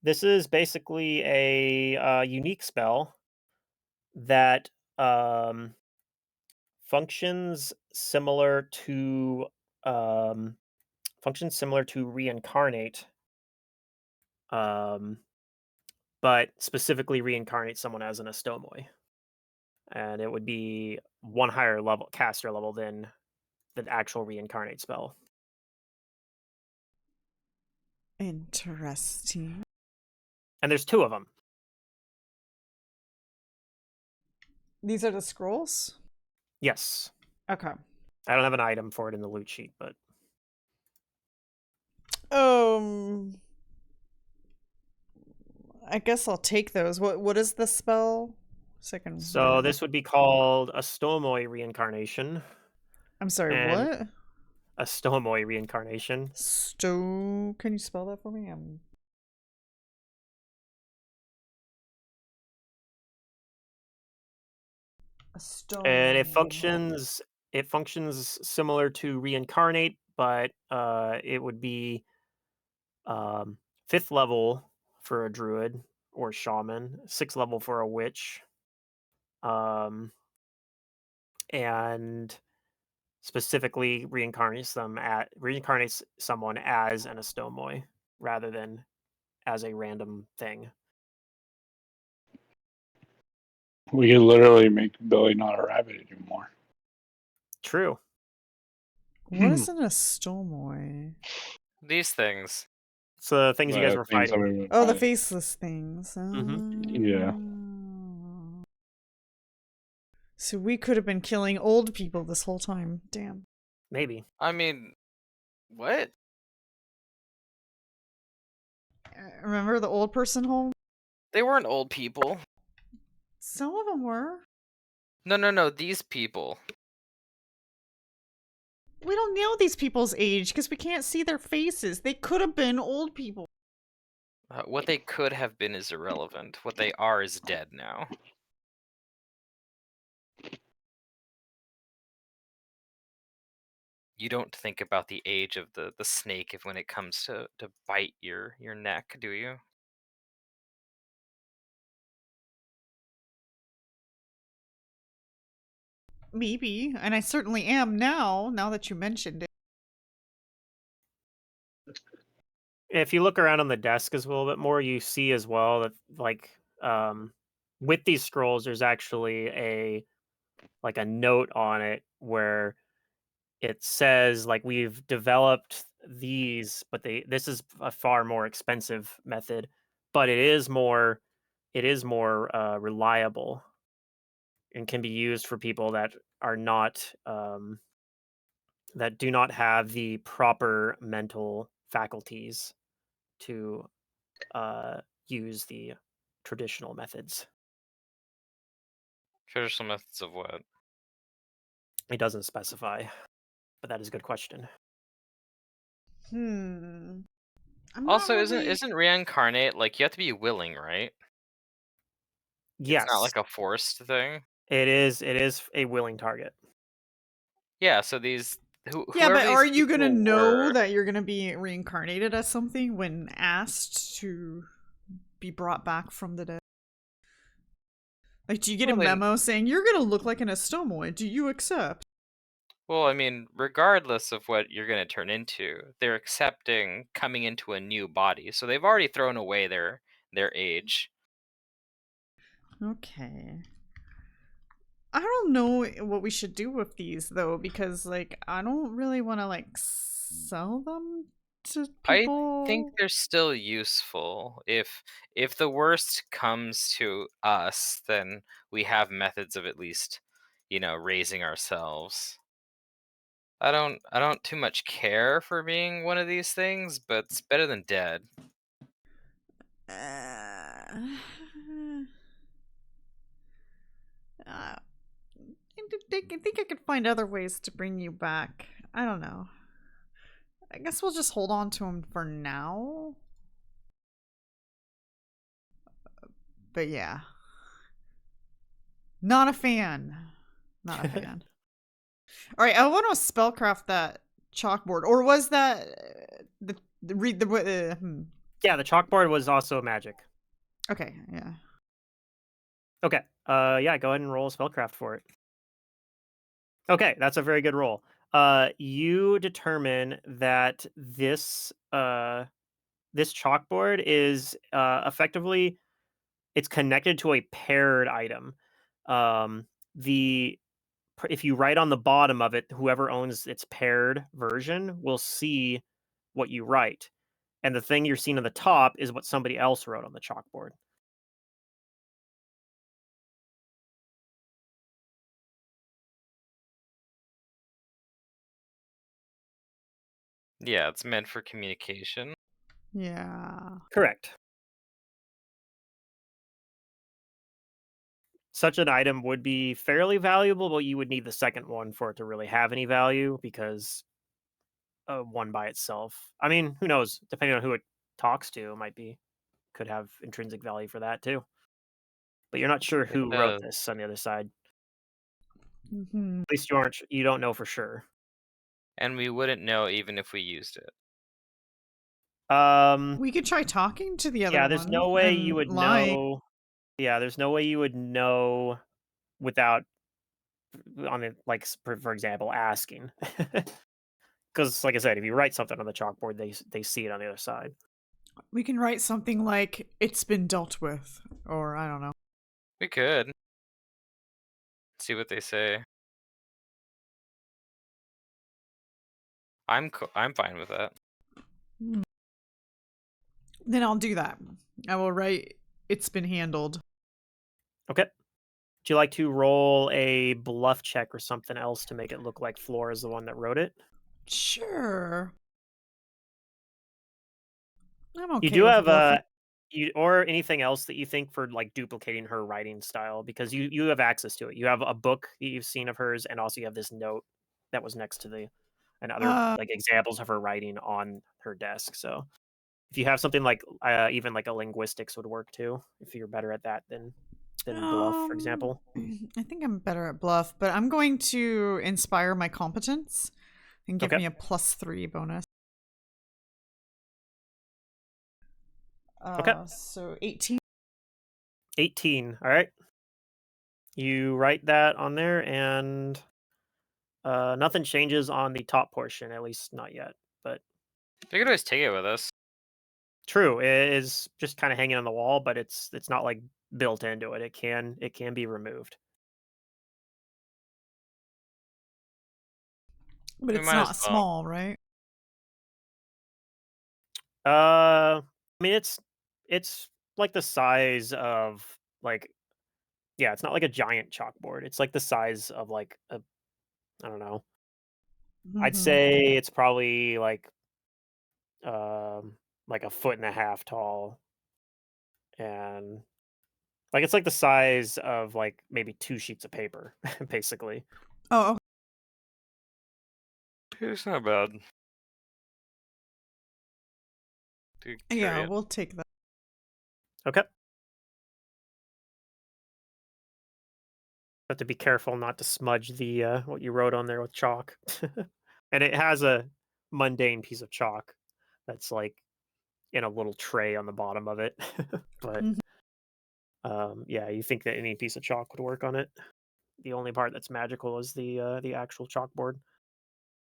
[SPEAKER 1] this is basically a unique spell that functions similar to um, reincarnate, but specifically reincarnate someone as an Astomoi, and it would be one higher level caster level than the actual reincarnate spell.
[SPEAKER 2] Interesting.
[SPEAKER 1] And there's 2 of them.
[SPEAKER 2] These are the scrolls?
[SPEAKER 1] Yes,
[SPEAKER 2] Okay.
[SPEAKER 1] I don't have an item for it in the loot sheet, but
[SPEAKER 2] I guess I'll take those. What is the spell? Second.
[SPEAKER 1] so this would be called Astomoi reincarnation.
[SPEAKER 2] I'm sorry,
[SPEAKER 1] and
[SPEAKER 2] what?
[SPEAKER 1] Astomoi reincarnation.
[SPEAKER 2] Can you spell that for me?
[SPEAKER 1] And it
[SPEAKER 2] Astomoi.
[SPEAKER 1] functions similar to reincarnate, but it would be 5th level for a druid or shaman, 6th level for a witch, and specifically reincarnates someone as an Astomoi rather than as a random thing.
[SPEAKER 5] We could literally make Billy not a rabbit anymore.
[SPEAKER 1] True.
[SPEAKER 2] What is an Astomoi?
[SPEAKER 3] These things.
[SPEAKER 1] It's the things you guys were
[SPEAKER 5] Things that
[SPEAKER 1] fighting.
[SPEAKER 5] we were
[SPEAKER 2] Oh, the
[SPEAKER 5] fighting.
[SPEAKER 2] faceless things.
[SPEAKER 5] Yeah.
[SPEAKER 2] So we could have been killing old people this whole time. Damn.
[SPEAKER 1] Maybe.
[SPEAKER 3] I mean, what?
[SPEAKER 2] Remember the old person home?
[SPEAKER 3] They weren't old people.
[SPEAKER 2] Some of them were.
[SPEAKER 3] No. These people.
[SPEAKER 2] We don't know these people's age because we can't see their faces. They could have been old people.
[SPEAKER 3] What they could have been is irrelevant. What they are is dead now. You don't think about the age of the snake when it comes to bite your neck, do you?
[SPEAKER 2] Maybe, and I certainly am now that you mentioned it.
[SPEAKER 1] If you look around on the desk as a little bit more, you see as well that with these scrolls, there's actually a note on it where it says we've developed these, but this is a far more expensive method, but it is more reliable and can be used for people that are not that do not have the proper mental faculties to use the traditional methods.
[SPEAKER 3] Traditional methods of what?
[SPEAKER 1] It doesn't specify, but that is a good question.
[SPEAKER 2] I'm
[SPEAKER 3] Also,
[SPEAKER 2] not really...
[SPEAKER 3] isn't reincarnate you have to be willing, right?
[SPEAKER 1] Yes,
[SPEAKER 3] It's not like a forced thing.
[SPEAKER 1] it is a willing target.
[SPEAKER 3] Yeah, so these
[SPEAKER 2] Yeah, but are you gonna know
[SPEAKER 3] were,
[SPEAKER 2] that you're gonna be reincarnated as something when asked to be brought back from the dead? Do you get a memo saying you're gonna look like an Astomoi? Do you accept?
[SPEAKER 3] Well, I mean, regardless of what you're gonna turn into, they're accepting coming into a new body, so they've already thrown away their age.
[SPEAKER 2] Okay. I don't know what we should do with these though, because I don't really want to sell them to people.
[SPEAKER 3] I think they're still useful. If the worst comes to us, then we have methods of at least, raising ourselves. I don't too much care for being one of these things, but it's better than dead.
[SPEAKER 2] I think I could find other ways to bring you back. I don't know. I guess we'll just hold on to him for now. But yeah. Not a fan. Not a fan. All right, I want to spellcraft that chalkboard. Or was that
[SPEAKER 1] Yeah, the chalkboard was also magic.
[SPEAKER 2] Okay, yeah.
[SPEAKER 1] Okay. Yeah, go ahead and roll a spellcraft for it. Okay, that's a very good roll. You determine that this chalkboard is effectively it's connected to a paired item. The if you write on the bottom of it, whoever owns its paired version will see what you write, and the thing you're seeing on the top is what somebody else wrote on the chalkboard.
[SPEAKER 3] Yeah, it's meant for communication.
[SPEAKER 2] Yeah.
[SPEAKER 1] Correct. Such an item would be fairly valuable, but you would need the second one for it to really have any value because one by itself. I mean, who knows? Depending on who it talks to, it might be could have intrinsic value for that too. But you're not sure
[SPEAKER 3] It
[SPEAKER 1] who wrote
[SPEAKER 3] does.
[SPEAKER 1] this on the other side.
[SPEAKER 2] Mm-hmm.
[SPEAKER 1] At least you don't know for sure.
[SPEAKER 3] And we wouldn't know even if we used it.
[SPEAKER 2] We could try talking to the other
[SPEAKER 1] Yeah,
[SPEAKER 2] one.
[SPEAKER 1] there's no way you would
[SPEAKER 2] lying.
[SPEAKER 1] know. Yeah, there's no way you would know without on it, like for example, asking. Because, like I said, if you write something on the chalkboard, they see it on the other side.
[SPEAKER 2] We can write something like "It's been dealt with," or I don't know.
[SPEAKER 3] We could. See what they say. I'm fine with that.
[SPEAKER 2] Then I'll do that. I will write "It's been handled."
[SPEAKER 1] Okay. Would you like to roll a bluff check or something else to make it look like Floor is the one that wrote it?
[SPEAKER 2] Sure. I'm okay
[SPEAKER 1] You do
[SPEAKER 2] with
[SPEAKER 1] have
[SPEAKER 2] bluffing.
[SPEAKER 1] or anything else that you think for like duplicating her writing style because you have access to it. You have a book that you've seen of hers, and also you have this note that was next to and other like examples of her writing on her desk. So if you have something like even like a linguistics would work too, if you're better at that than bluff, for example.
[SPEAKER 2] I think I'm better at bluff, but I'm going to inspire my competence and give
[SPEAKER 1] Okay.
[SPEAKER 2] me a +3 bonus.
[SPEAKER 1] Okay.
[SPEAKER 2] So 18.
[SPEAKER 1] 18. All right. You write that on there, and nothing changes on the top portion, at least not yet. But
[SPEAKER 3] We could always take it with us.
[SPEAKER 1] true, it is just kind of hanging on the wall, but it's not like built into it. It can be removed.
[SPEAKER 2] But
[SPEAKER 3] We
[SPEAKER 2] it's
[SPEAKER 3] might
[SPEAKER 2] not
[SPEAKER 3] as well.
[SPEAKER 2] small, right?
[SPEAKER 1] I mean it's like the size of like yeah, it's not like a giant chalkboard. It's like the size of like a I don't know. I'd
[SPEAKER 2] Mhm.
[SPEAKER 1] say it's probably like a foot and a half tall, and like it's like the size of like maybe 2 sheets of paper basically.
[SPEAKER 2] Oh,
[SPEAKER 3] It's not bad. To carry
[SPEAKER 2] yeah,
[SPEAKER 3] it.
[SPEAKER 2] we'll take that.
[SPEAKER 1] Okay. Have to be careful not to smudge the what you wrote on there with chalk. And it has a mundane piece of chalk that's like in a little tray on the bottom of it. But
[SPEAKER 2] Mhm.
[SPEAKER 1] yeah, you think that any piece of chalk would work on it. The only part that's magical is the actual chalkboard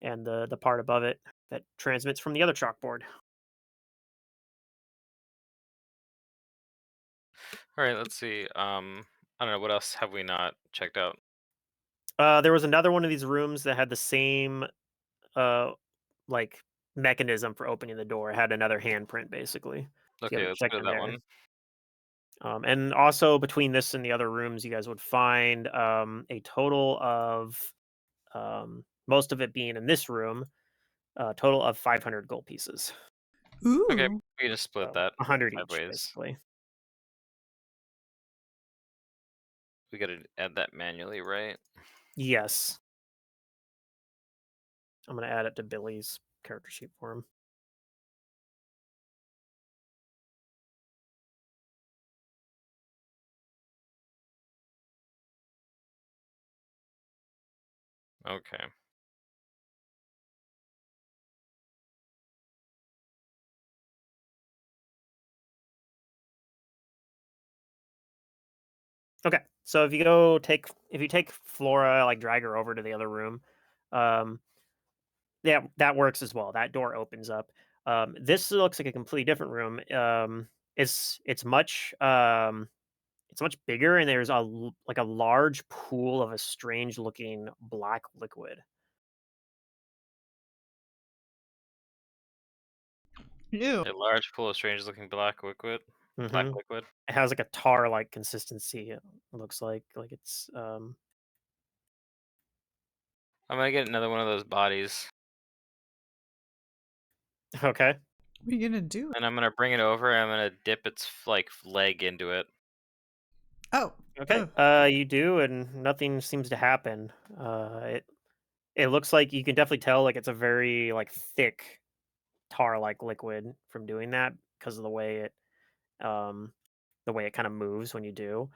[SPEAKER 1] and the part above it that transmits from the other chalkboard.
[SPEAKER 3] All right, let's see. I don't know, what else have we not checked out?
[SPEAKER 1] There was another one of these rooms that had the same uh like mechanism for opening the door. It had another handprint basically. If you
[SPEAKER 3] Okay,
[SPEAKER 1] haven't
[SPEAKER 3] let's
[SPEAKER 1] checked
[SPEAKER 3] go to
[SPEAKER 1] in
[SPEAKER 3] that
[SPEAKER 1] there.
[SPEAKER 3] one.
[SPEAKER 1] And also between this and the other rooms, you guys would find a total of most of it being in this room, a total of 500 gold pieces.
[SPEAKER 3] Okay,
[SPEAKER 2] Ooh.
[SPEAKER 3] we just split
[SPEAKER 1] So
[SPEAKER 3] that
[SPEAKER 1] 100
[SPEAKER 3] 5
[SPEAKER 1] each,
[SPEAKER 3] ways.
[SPEAKER 1] basically.
[SPEAKER 3] We gotta add that manually, right?
[SPEAKER 1] Yes. I'm going to add it to Billy's character sheet for him.
[SPEAKER 3] Okay.
[SPEAKER 1] Okay, so if you take Flora, like drag her over to the other room, um, yeah, that works as well. That door opens up. This looks like a completely different room. It's it's much bigger, and there's like a large pool of a strange looking black liquid.
[SPEAKER 2] Ew.
[SPEAKER 3] A large pool of strange-looking black liquid. Black
[SPEAKER 1] Hmm.
[SPEAKER 3] liquid.
[SPEAKER 1] It has like a tar like consistency. It looks like it's
[SPEAKER 3] I'm gonna get another one of those bodies,
[SPEAKER 1] okay.
[SPEAKER 2] What are you gonna do?
[SPEAKER 3] and I'm gonna bring it over. And I'm gonna dip its like leg into it.
[SPEAKER 2] Oh.
[SPEAKER 1] Okay.
[SPEAKER 2] Oh.
[SPEAKER 1] You do, and nothing seems to happen. It looks like you can definitely tell like it's a very like thick tar like liquid from doing that because of the way it kind of moves when you do.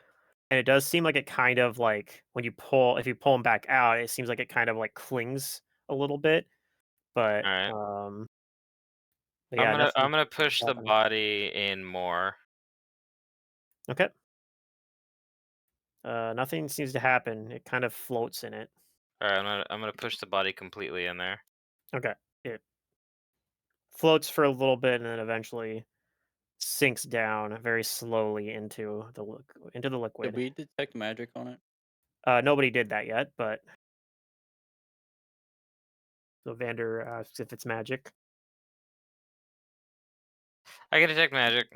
[SPEAKER 1] And it does seem like it kind of like when you pull if you pull them back out, it seems like it kind of like clings a little bit. But
[SPEAKER 3] All right.
[SPEAKER 1] yeah, nothing
[SPEAKER 3] I'm gonna push the
[SPEAKER 1] happening.
[SPEAKER 3] body in more.
[SPEAKER 1] Okay. Nothing seems to happen. It kind of floats in it.
[SPEAKER 3] All right. I'm gonna push the body completely in there.
[SPEAKER 1] Okay. It floats for a little bit and then eventually sinks down very slowly into the
[SPEAKER 4] Did
[SPEAKER 1] liquid.
[SPEAKER 4] we detect magic on it?
[SPEAKER 1] Nobody did that yet, but so Vander asks if it's magic.
[SPEAKER 3] I can detect magic.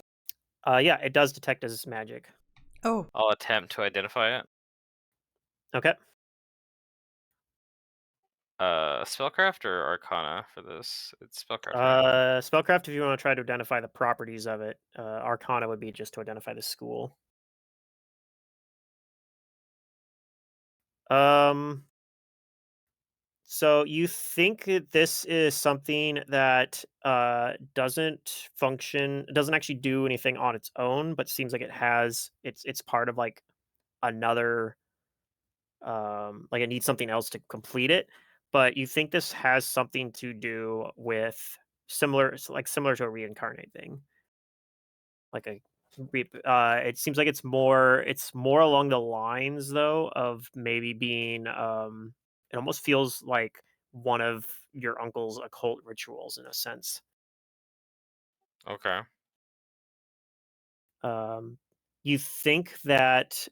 [SPEAKER 1] Yeah, it does detect as magic.
[SPEAKER 2] Oh.
[SPEAKER 3] I'll attempt to identify it.
[SPEAKER 1] Okay.
[SPEAKER 3] Spellcraft or Arcana for this? It's spellcraft, right?
[SPEAKER 1] Spellcraft if you want to try to identify the properties of it. Arcana would be just to identify the school. Um, so you think that this is something that doesn't actually do anything on its own, but seems like it's part of like another like it needs something else to complete it. But you think this has something to do with similar to a reincarnate thing. Like it seems like it's more along the lines though of maybe being it almost feels like one of your uncle's occult rituals in a sense.
[SPEAKER 3] Okay.
[SPEAKER 1] Um you think that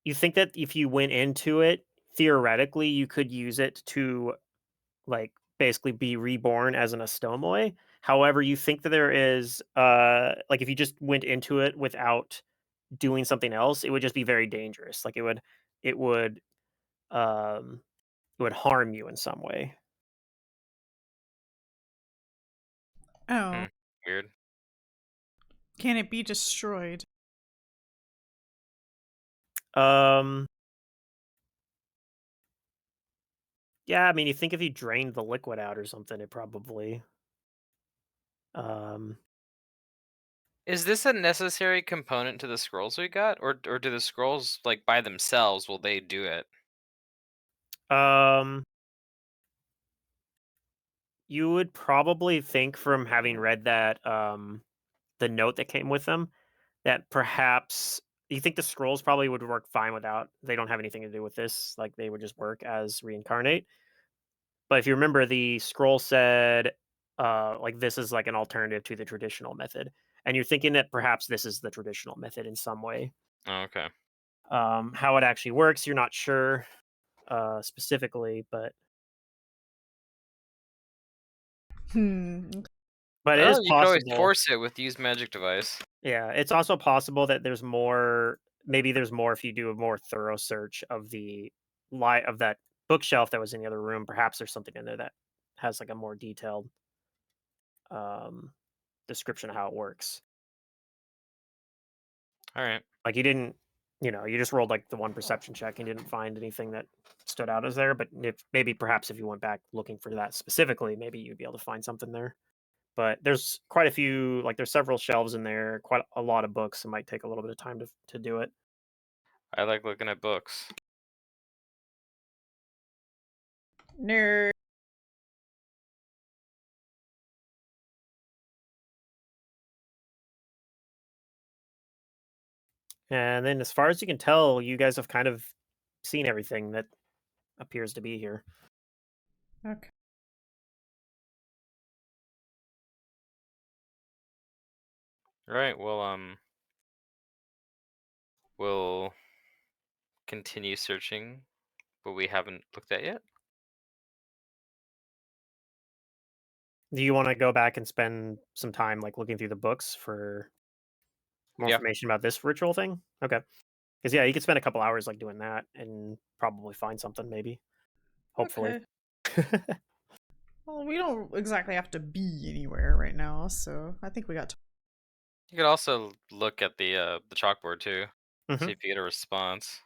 [SPEAKER 1] if you went into it, theoretically you could use it to like basically be reborn as an Astomoi. However, you think that there is like if you just went into it without doing something else, it would just be very dangerous. Like it would um it would harm you in some way.
[SPEAKER 2] Oh.
[SPEAKER 3] Weird.
[SPEAKER 2] Can it be destroyed?
[SPEAKER 1] Um yeah, I mean you think if you drained the liquid out or something, it probably um
[SPEAKER 3] Is this a necessary component to the scrolls we got, or do the scrolls like by themselves? Will they do it?
[SPEAKER 1] um you would probably think from having read that the note that came with them that perhaps you think the scrolls probably would work fine without they don't have anything to do with this, like, they would just work as reincarnate. But if you remember, the scroll said, like, this is, like, an alternative to the traditional method, and you're thinking that perhaps this is the traditional method in some way.
[SPEAKER 3] Oh, okay.
[SPEAKER 1] How it actually works, you're not sure, specifically,
[SPEAKER 2] Hmm.
[SPEAKER 1] but it is
[SPEAKER 3] Oh, you could always
[SPEAKER 1] possible.
[SPEAKER 3] force it with use magic device.
[SPEAKER 1] Yeah, it's also possible that there's more if you do a more thorough search of the of that bookshelf that was in the other room. Perhaps there's something in there that has like a more detailed um description of how it works.
[SPEAKER 3] All right.
[SPEAKER 1] Like you didn't, you just rolled like the one perception check and didn't find anything that stood out as there, but if maybe perhaps if you went back looking for that specifically, maybe you'd be able to find something there. But there's quite a few, like there's several shelves in there, quite a lot of books. It might take a little bit of time to do it.
[SPEAKER 3] I like looking at books.
[SPEAKER 2] Nerd.
[SPEAKER 1] And then, as far as you can tell, you guys have kind of seen everything that appears to be here.
[SPEAKER 2] Okay.
[SPEAKER 3] Right. Well, we'll continue searching what we haven't looked at yet.
[SPEAKER 1] Do you want to go back and spend some time like looking through the books for more
[SPEAKER 3] Yeah.
[SPEAKER 1] information about this ritual thing? Okay. Because yeah, you could spend a couple hours like doing that and probably find something, maybe. Hopefully.
[SPEAKER 2] Okay. Well, we don't exactly have to be anywhere right now, so I think we got to.
[SPEAKER 3] You could also look at the chalkboard too,
[SPEAKER 1] Mhm.
[SPEAKER 3] see if you get a response.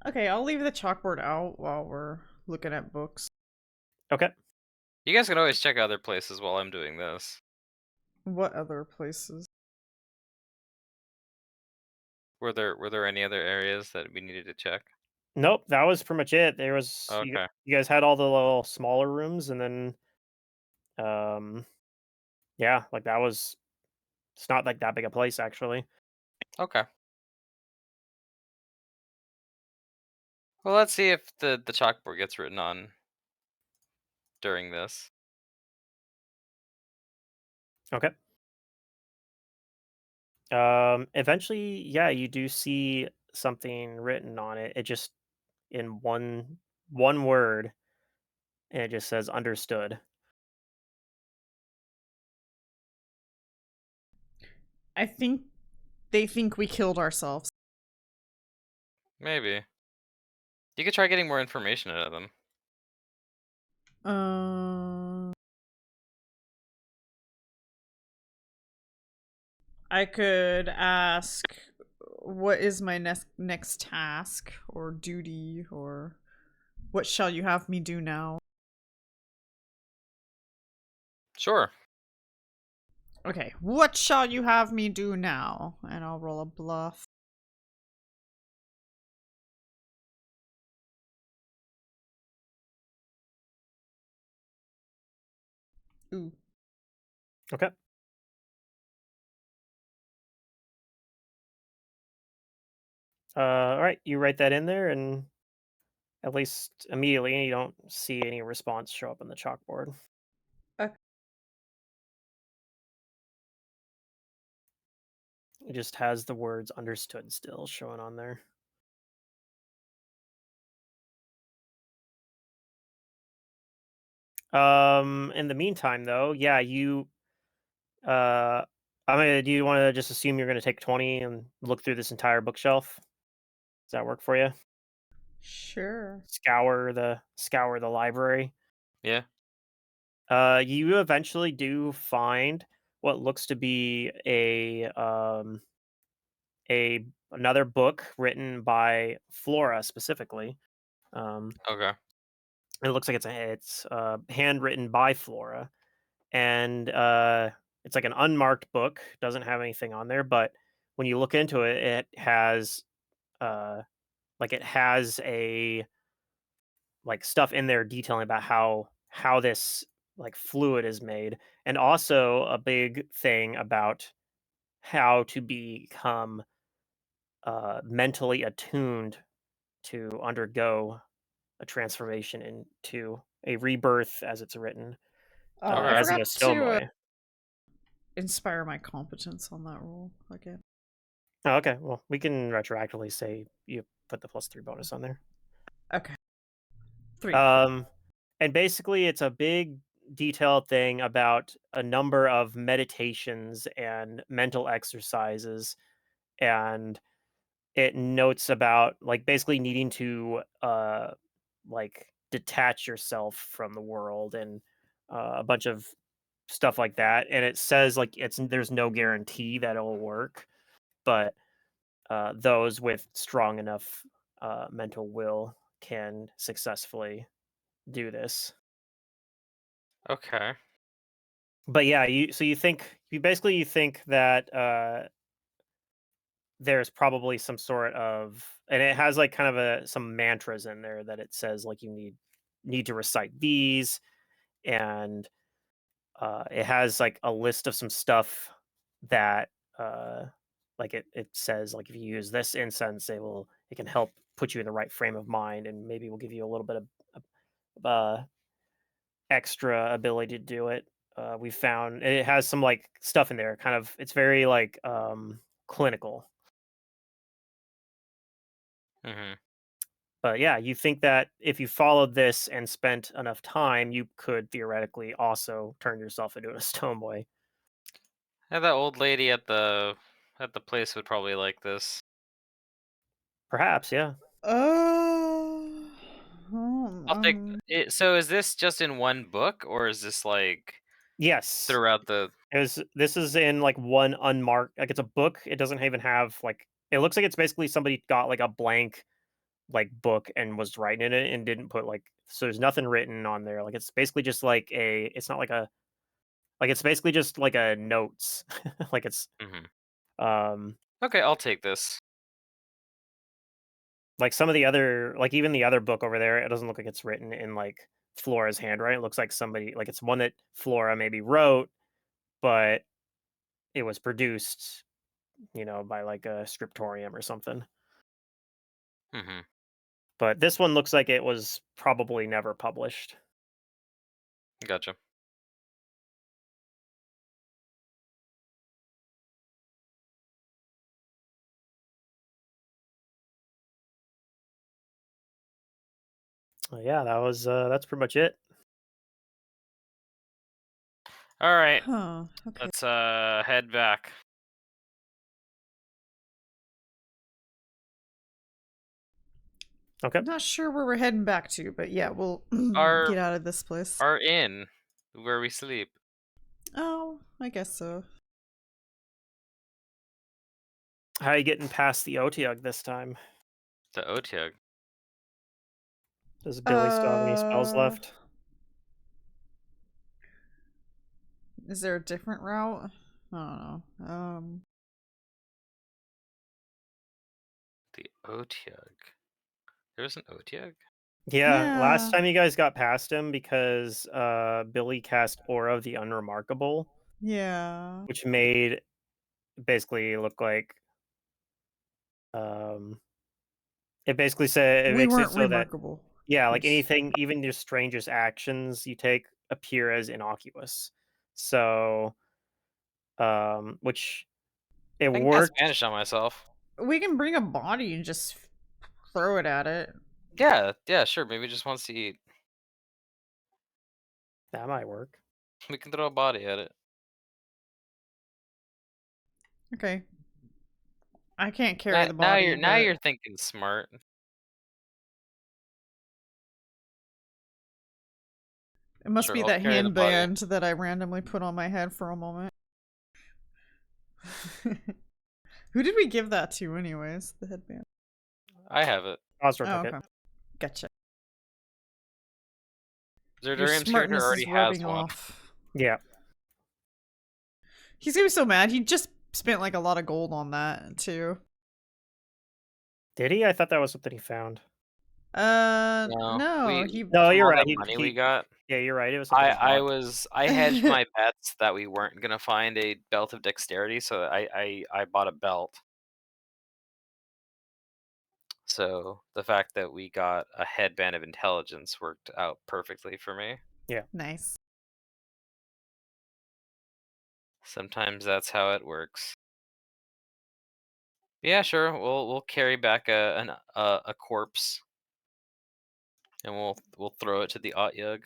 [SPEAKER 2] Okay, I'll leave the chalkboard out while we're looking at books.
[SPEAKER 1] Okay.
[SPEAKER 3] You guys can always check other places while I'm doing this.
[SPEAKER 2] What other places?
[SPEAKER 3] Were there any other areas that we needed to check?
[SPEAKER 1] Nope, that was pretty much it. There was
[SPEAKER 3] Okay.
[SPEAKER 1] you guys had all the little smaller rooms, and then yeah, like that was it's not like that big a place actually.
[SPEAKER 3] Okay. Well, let's see if the chalkboard gets written on during this.
[SPEAKER 1] Okay. Eventually, yeah, you do see something written on it. It just in one word, and it just says understood.
[SPEAKER 2] I think they think we killed ourselves.
[SPEAKER 3] Maybe. You could try getting more information out of them.
[SPEAKER 2] I could ask, what is my next task or duty, or what shall you have me do now?
[SPEAKER 3] Sure.
[SPEAKER 2] Okay, what shall you have me do now? And I'll roll a bluff. Ooh.
[SPEAKER 1] Okay. All right, you write that in there, and at least immediately you don't see any response show up on the chalkboard.
[SPEAKER 2] Okay.
[SPEAKER 1] It just has the words understood still showing on there. In the meantime though, yeah, you do you want to just assume you're going to take 20 and look through this entire bookshelf? Does that work for you?
[SPEAKER 2] Sure.
[SPEAKER 1] Scour the library.
[SPEAKER 3] Yeah.
[SPEAKER 1] You eventually do find what looks to be a another book written by Flora specifically.
[SPEAKER 3] Okay.
[SPEAKER 1] It looks like it's handwritten by Flora, and it's like an unmarked book. Doesn't have anything on there, but when you look into it, uh, it has a like stuff in there detailing about how this like fluid is made, and also a big thing about how to become mentally attuned to undergo a transformation into a rebirth, as it's written,
[SPEAKER 2] I
[SPEAKER 3] Okay.
[SPEAKER 1] as an
[SPEAKER 2] forgot to
[SPEAKER 1] Ostomoi.
[SPEAKER 2] inspire my competence on that roll again.
[SPEAKER 1] Oh, okay. Well, we can retroactively say you put the +3 bonus on there.
[SPEAKER 2] Okay. 3.
[SPEAKER 1] And basically, it's a big detailed thing about a number of meditations and mental exercises, and it notes about like basically needing to like detach yourself from the world and a bunch of stuff like that. And it says like there's no guarantee that it'll work, but those with strong enough mental will can successfully do this.
[SPEAKER 3] Okay.
[SPEAKER 1] But yeah, you think that there's probably some sort of, and it has like kind of some mantras in there that it says like you need need to recite these, and it has like a list of some stuff that like it says like if you use this incense, it can help put you in the right frame of mind, and maybe will give you a little bit of extra ability to do it. We found it has some like stuff in there. Kind of, it's very like clinical.
[SPEAKER 3] Hmm.
[SPEAKER 1] But yeah, you think that if you followed this and spent enough time, you could theoretically also turn yourself into a stone boy.
[SPEAKER 3] Yeah, that old lady at the place would probably like this.
[SPEAKER 1] Perhaps, yeah.
[SPEAKER 2] Oh,
[SPEAKER 3] I'll take it. So is this just in one book, or is this like
[SPEAKER 1] Yes.
[SPEAKER 3] throughout the?
[SPEAKER 1] This is in like one unmarked, like it's a book. It doesn't even have like, it looks like it's basically somebody got like a blank like book and was writing in it and didn't put like, so there's nothing written on there. Like it's basically just like it's not like a, like it's basically just like a notes. Like it's
[SPEAKER 3] Mhm.
[SPEAKER 1] um
[SPEAKER 3] Okay, I'll take this.
[SPEAKER 1] like some of the other, like even the other book over there, it doesn't look like it's written in like Flora's handwriting. It looks like somebody, like it's one that Flora maybe wrote, but it was produced, by like a scriptorium or something.
[SPEAKER 3] Hmm.
[SPEAKER 1] But this one looks like it was probably never published.
[SPEAKER 3] Gotcha.
[SPEAKER 1] Yeah, that's pretty much it.
[SPEAKER 3] All right,
[SPEAKER 2] huh. Okay.
[SPEAKER 3] let's head back.
[SPEAKER 1] Okay.
[SPEAKER 2] I'm not sure where we're heading back to, but yeah, we'll
[SPEAKER 3] Our
[SPEAKER 2] get out of this place.
[SPEAKER 3] our inn where we sleep.
[SPEAKER 2] Oh, I guess so.
[SPEAKER 1] How are you getting past the Otiug this time?
[SPEAKER 3] The Otiug.
[SPEAKER 1] Does Billy still have any spells left?
[SPEAKER 2] Is there a different route? I don't know.
[SPEAKER 3] The Otiug. There was an Otiug?
[SPEAKER 1] Yeah, last
[SPEAKER 2] Yeah.
[SPEAKER 1] time you guys got past him because Billy cast Aura of the Unremarkable,
[SPEAKER 2] Yeah.
[SPEAKER 1] which made basically look like it basically said, it
[SPEAKER 2] We
[SPEAKER 1] makes it
[SPEAKER 2] weren't
[SPEAKER 1] so that,
[SPEAKER 2] remarkable.
[SPEAKER 1] yeah, like anything, even your strangest actions you take appear as innocuous. So which it
[SPEAKER 3] I can cast
[SPEAKER 1] worked.
[SPEAKER 3] Spanish on myself.
[SPEAKER 2] We can bring a body and just throw it at it.
[SPEAKER 3] Yeah, sure. Maybe it just wants to eat.
[SPEAKER 1] That might work.
[SPEAKER 3] We can throw a body at it.
[SPEAKER 2] Okay. I can't carry the
[SPEAKER 3] Now
[SPEAKER 2] body,
[SPEAKER 3] you're
[SPEAKER 2] but
[SPEAKER 3] thinking smart.
[SPEAKER 2] it must
[SPEAKER 3] Sure,
[SPEAKER 2] be
[SPEAKER 3] I'll
[SPEAKER 2] that
[SPEAKER 3] carry the body.
[SPEAKER 2] handband that I randomly put on my head for a moment. Who did we give that to, anyways? The headband.
[SPEAKER 3] I have it.
[SPEAKER 1] Oscar
[SPEAKER 2] Oh,
[SPEAKER 1] took it.
[SPEAKER 2] okay. Gotcha. Your
[SPEAKER 3] Zerdurium's character
[SPEAKER 2] smartness
[SPEAKER 3] already
[SPEAKER 2] is
[SPEAKER 3] has
[SPEAKER 2] rubbing
[SPEAKER 3] one.
[SPEAKER 2] off.
[SPEAKER 1] Yeah.
[SPEAKER 2] He's gonna be so mad. He just spent like a lot of gold on that too.
[SPEAKER 1] Did he? I thought that was something he found.
[SPEAKER 3] No,
[SPEAKER 2] No,
[SPEAKER 3] we
[SPEAKER 2] he.
[SPEAKER 1] No,
[SPEAKER 3] from
[SPEAKER 1] you're
[SPEAKER 3] all
[SPEAKER 1] right.
[SPEAKER 3] that money we
[SPEAKER 1] He
[SPEAKER 3] got.
[SPEAKER 1] Yeah, you're right. It was something he bought.
[SPEAKER 3] I hedged my bets that we weren't gonna find a belt of dexterity, so I bought a belt. So the fact that we got a headband of intelligence worked out perfectly for me.
[SPEAKER 1] Yeah.
[SPEAKER 2] Nice.
[SPEAKER 3] Sometimes that's how it works. Yeah, sure. We'll carry back a corpse, and we'll throw it to the Otyug.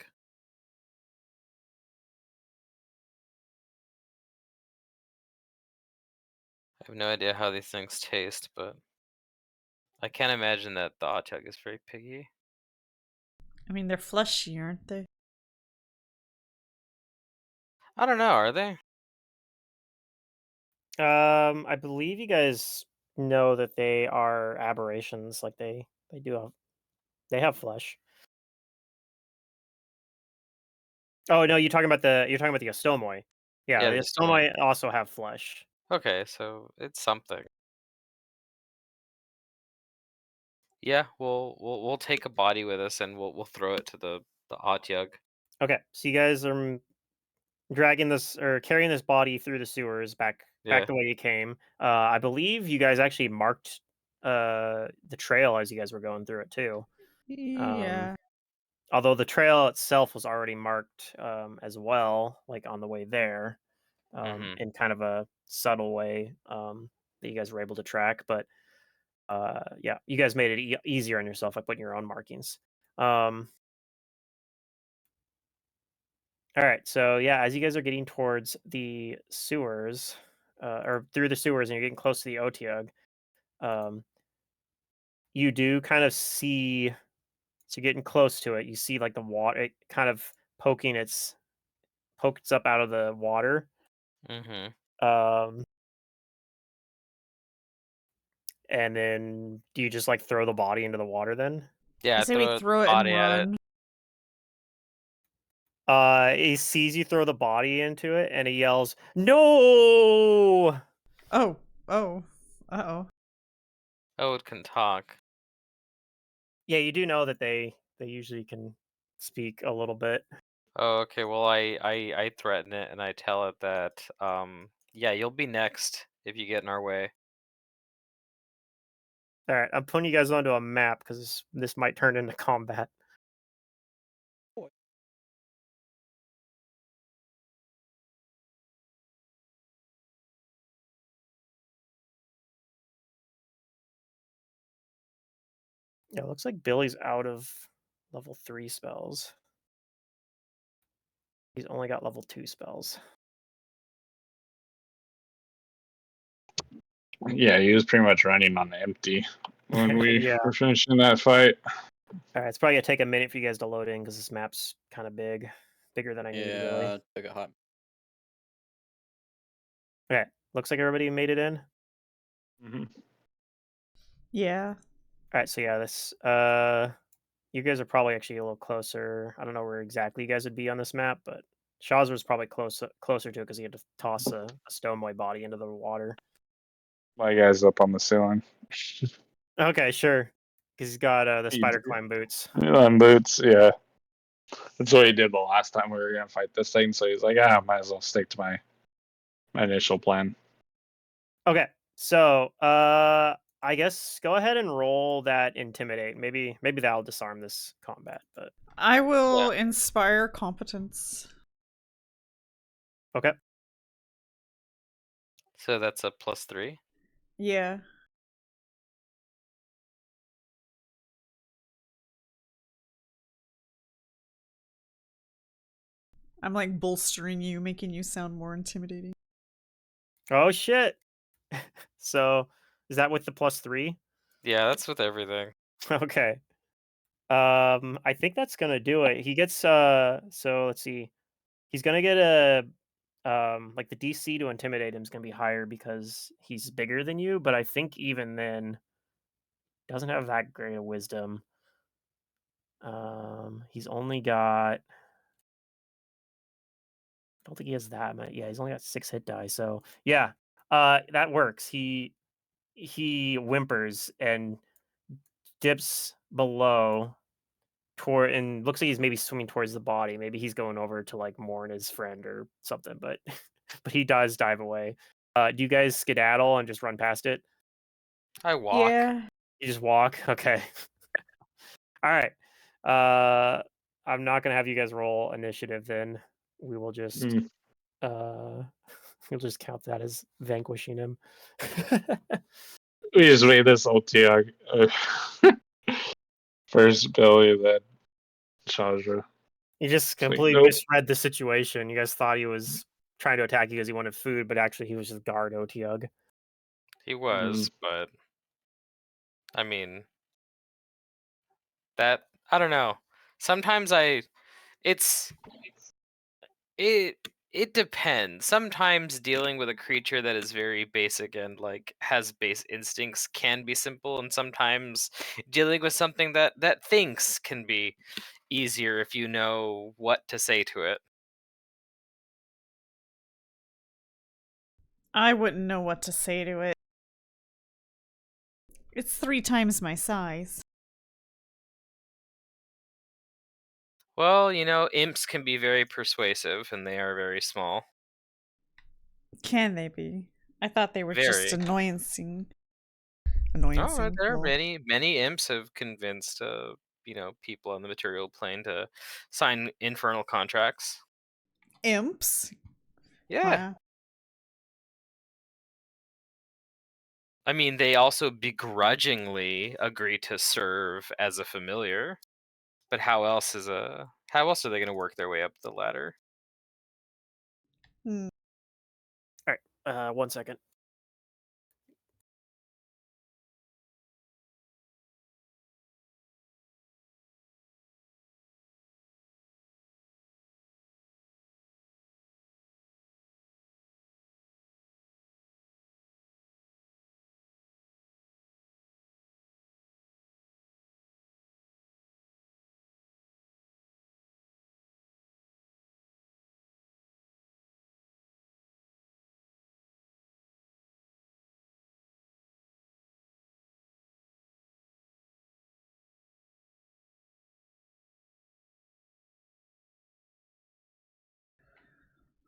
[SPEAKER 3] I have no idea how these things taste, but I can't imagine that the Otyug is very piggy.
[SPEAKER 2] I mean, they're fleshy, aren't they?
[SPEAKER 3] I don't know. Are they?
[SPEAKER 1] I believe you guys know that they are aberrations. Like they have flesh. Oh no, you're talking about the Ostomoi. Yeah,
[SPEAKER 3] Yeah,
[SPEAKER 1] the
[SPEAKER 3] the Stomach.
[SPEAKER 1] Ostomoi also have flesh.
[SPEAKER 3] Okay, so it's something. Yeah, we'll take a body with us and we'll throw it to the Otyug.
[SPEAKER 1] Okay, so you guys are dragging this or carrying this body through the sewers back
[SPEAKER 3] Yeah.
[SPEAKER 1] the way you came. I believe you guys actually marked the trail as you guys were going through it too.
[SPEAKER 2] Yeah.
[SPEAKER 1] Although the trail itself was already marked as well, like on the way there,
[SPEAKER 3] Mm-hmm.
[SPEAKER 1] in kind of a subtle way that you guys were able to track. But yeah, you guys made it easier on yourself by putting your own markings. All right, so yeah, as you guys are getting towards the sewers, or through the sewers, and you're getting close to the Otyug, um, you do kind of see. So you're getting close to it. You see like the water, it kind of pokes up out of the water.
[SPEAKER 3] Mm-hmm.
[SPEAKER 1] Um, and then do you just like throw the body into the water then?
[SPEAKER 3] Yeah,
[SPEAKER 2] I say we
[SPEAKER 3] throw
[SPEAKER 2] throw
[SPEAKER 3] the
[SPEAKER 2] it and
[SPEAKER 3] body at it.
[SPEAKER 2] run.
[SPEAKER 1] He sees you throw the body into it, and he yells, "No!"
[SPEAKER 2] Oh. Oh. Uh-oh.
[SPEAKER 3] Oh, it can talk.
[SPEAKER 1] Yeah, you do know that they usually can speak a little bit.
[SPEAKER 3] Oh, okay. Well, I threaten it and I tell it that yeah, you'll be next if you get in our way.
[SPEAKER 1] All right, I'm putting you guys onto a map because this might turn into combat. Yeah, it looks like Billy's out of level 3 spells. He's only got level 2 spells.
[SPEAKER 5] Yeah, he was pretty much running on empty when we
[SPEAKER 1] Yeah.
[SPEAKER 5] were finishing that fight.
[SPEAKER 1] All right, it's probably gonna take a minute for you guys to load in because this map's kind of bigger than I need really.
[SPEAKER 4] Yeah, took a hot.
[SPEAKER 1] Okay, looks like everybody made it in.
[SPEAKER 5] Mm-hmm.
[SPEAKER 2] Yeah.
[SPEAKER 1] All right, so yeah, this you guys are probably actually a little closer. I don't know where exactly you guys would be on this map, but Shazer's probably closer to it because he had to toss a stoneboy body into the water.
[SPEAKER 5] My guy's up on the ceiling.
[SPEAKER 1] Okay, sure. Because he's got the
[SPEAKER 5] He
[SPEAKER 1] spider climb boots.
[SPEAKER 5] on boots, yeah. That's what he did the last time we were gonna fight this thing. So he's like, might as well stick to my initial plan.
[SPEAKER 1] Okay, so I guess go ahead and roll that intimidate. Maybe that'll disarm this combat. But
[SPEAKER 2] I will inspire competence.
[SPEAKER 1] okay,
[SPEAKER 3] So that's a +3.
[SPEAKER 2] Yeah. I'm like bolstering you, making you sound more intimidating.
[SPEAKER 1] oh shit. So is that with the +3?
[SPEAKER 3] Yeah, that's with everything.
[SPEAKER 1] Okay. I think that's gonna do it. He gets so let's see. He's gonna get a like the DC to intimidate him is gonna be higher because he's bigger than you, but I think even then doesn't have that great of wisdom. He's only got I don't think he has that many. Yeah, he's only got 6 hit die, so yeah. That works. He whimpers and dips below toward and looks like he's maybe swimming towards the body. Maybe he's going over to like mourn his friend or something, but but he does dive away. Do you guys skedaddle and just run past it?
[SPEAKER 3] I walk.
[SPEAKER 2] Yeah.
[SPEAKER 1] You just walk? Okay. All right. I'm not gonna have you guys roll initiative then. We will just uh we'll just count that as vanquishing him.
[SPEAKER 5] We just made this OTG. First Billy, then Chandra.
[SPEAKER 1] He just
[SPEAKER 5] Like,
[SPEAKER 1] completely
[SPEAKER 5] nope.
[SPEAKER 1] misread the situation. You guys thought he was trying to attack you because he wanted food, but actually he was just guard Otyug.
[SPEAKER 3] He was, but I mean that I don't know. Sometimes it's it it depends. Sometimes dealing with a creature that is very basic and like has base instincts can be simple, and sometimes dealing with something that thinks can be easier if you know what to say to it.
[SPEAKER 2] I wouldn't know what to say to it. It's 3 times my size.
[SPEAKER 3] Well, imps can be very persuasive, and they are very small.
[SPEAKER 2] Can they be? I thought they were just
[SPEAKER 3] Very.
[SPEAKER 2] annoyancing.
[SPEAKER 3] Oh,
[SPEAKER 2] Annoyancing.
[SPEAKER 3] there are
[SPEAKER 2] Lol.
[SPEAKER 3] many imps have convinced, people on the material plane to sign infernal contracts.
[SPEAKER 2] Imps?
[SPEAKER 3] Yeah.
[SPEAKER 2] Wow.
[SPEAKER 3] I mean, they also begrudgingly agree to serve as a familiar. But how else are they going to work their way up the ladder?
[SPEAKER 2] Hmm.
[SPEAKER 1] All right, 1 second.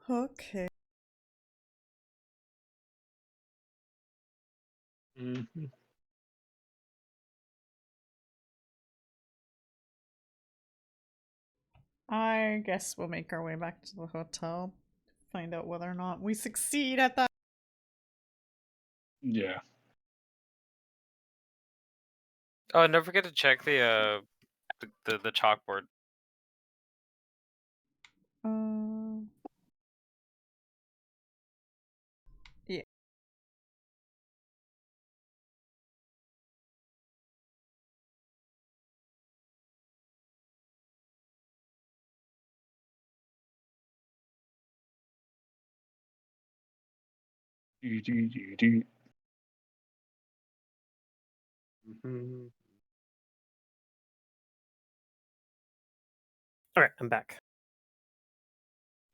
[SPEAKER 2] Okay.
[SPEAKER 5] Mhm.
[SPEAKER 2] I guess we'll make our way back to the hotel. Find out whether or not we succeed at that.
[SPEAKER 5] Yeah.
[SPEAKER 3] Oh, and don't forget to check the chalkboard.
[SPEAKER 2] Uh, yeah.
[SPEAKER 5] Do. Mhm.
[SPEAKER 1] All right, I'm back.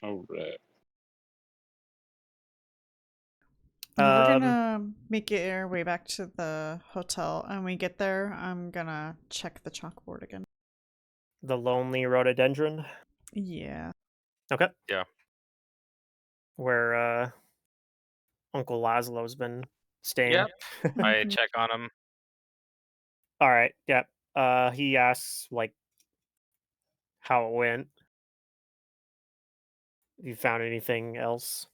[SPEAKER 5] All right.
[SPEAKER 2] We're
[SPEAKER 1] Um,
[SPEAKER 2] gonna make it our way back to the hotel, and when we get there, I'm gonna check the chalkboard again.
[SPEAKER 1] the lonely rhododendron.
[SPEAKER 2] Yeah.
[SPEAKER 1] Okay.
[SPEAKER 3] Yeah.
[SPEAKER 1] Where Uncle Laszlo's been staying.
[SPEAKER 3] Yep. I
[SPEAKER 2] Mhm.
[SPEAKER 3] check on them.
[SPEAKER 1] All right. Yep. He asks like how it went. Have you found anything else?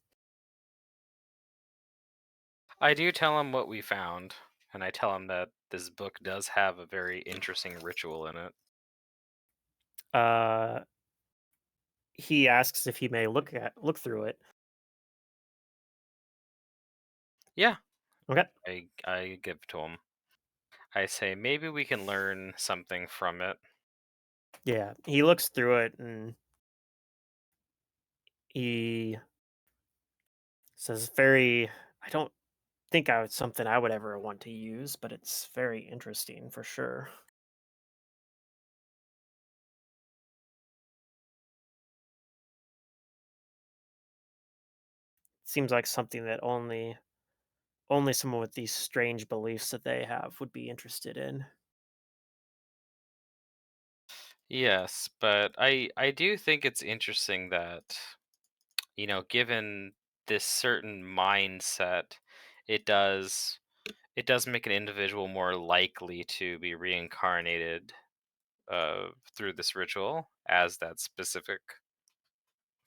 [SPEAKER 3] I do tell him what we found, and I tell him that this book does have a very interesting ritual in it.
[SPEAKER 1] Uh, he asks if he may look through it.
[SPEAKER 3] Yeah.
[SPEAKER 1] Okay.
[SPEAKER 3] I give to him. I say maybe we can learn something from it.
[SPEAKER 1] Yeah. He looks through it and he says, "Very. I don't think it's something I would ever want to use, but it's very interesting for sure." Seems like something that only someone with these strange beliefs that they have would be interested in.
[SPEAKER 3] Yes, but I do think it's interesting that, given this certain mindset, it does it does make an individual more likely to be reincarnated through this ritual as that specific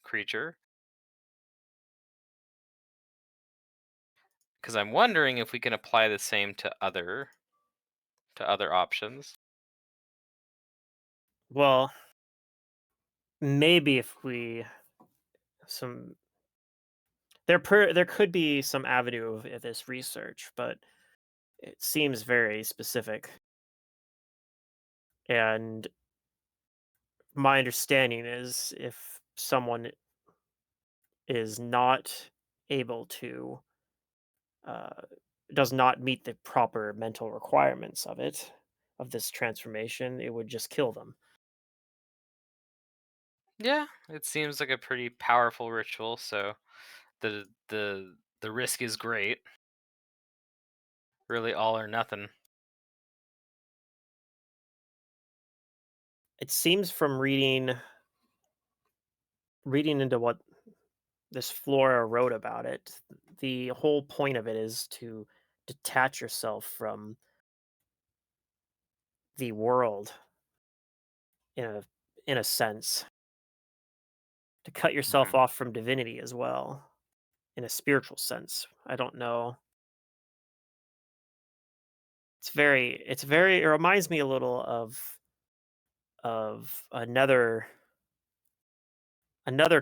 [SPEAKER 3] creature. Because I'm wondering if we can apply the same to other options.
[SPEAKER 1] Well, maybe if we some there could be some avenue of this research, but it seems very specific. And my understanding is if someone is not able to uh, does not meet the proper mental requirements of this transformation, it would just kill them.
[SPEAKER 3] Yeah, it seems like a pretty powerful ritual, so the risk is great. Really all or nothing.
[SPEAKER 1] it seems from reading into what this Flora wrote about it, the whole point of it is to detach yourself from the world in a sense, to cut yourself
[SPEAKER 3] Mhm.
[SPEAKER 1] off from divinity as well in a spiritual sense. I don't know. It reminds me a little of another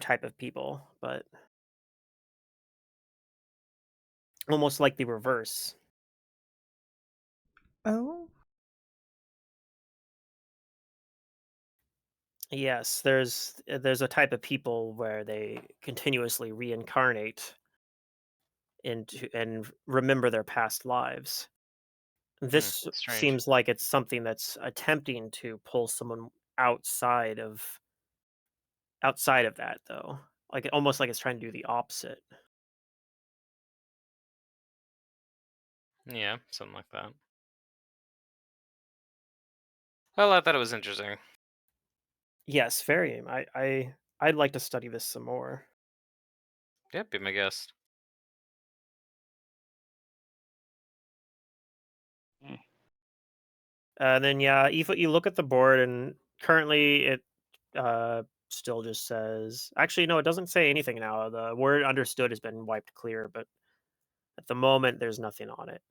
[SPEAKER 1] type of people, but almost like the reverse.
[SPEAKER 2] Oh,
[SPEAKER 1] Yes, there's a type of people where they continuously reincarnate into and remember their past lives. This
[SPEAKER 3] Strange.
[SPEAKER 1] seems like it's something that's attempting to pull someone outside of outside of that though. Like almost like it's trying to do the opposite.
[SPEAKER 3] Yeah, something like that. Well, I thought it was interesting.
[SPEAKER 1] Yes, very. I'd like to study this some more.
[SPEAKER 3] Yeah, be my guest.
[SPEAKER 1] Then yeah, if you look at the board and currently it still just says actually no, it doesn't say anything now. The word understood has been wiped clear, but at the moment there's nothing on it.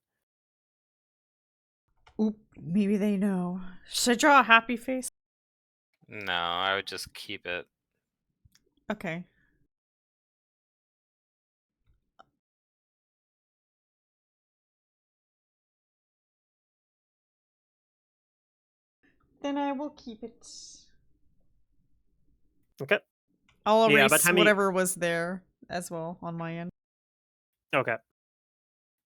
[SPEAKER 2] oop, maybe they know. Should I draw a happy face?
[SPEAKER 3] No, I would just keep it.
[SPEAKER 2] Okay. Then I will keep it.
[SPEAKER 1] Okay.
[SPEAKER 2] I'll
[SPEAKER 1] Yeah, but
[SPEAKER 2] erase
[SPEAKER 1] time you
[SPEAKER 2] whatever was there as well on my end.
[SPEAKER 1] okay.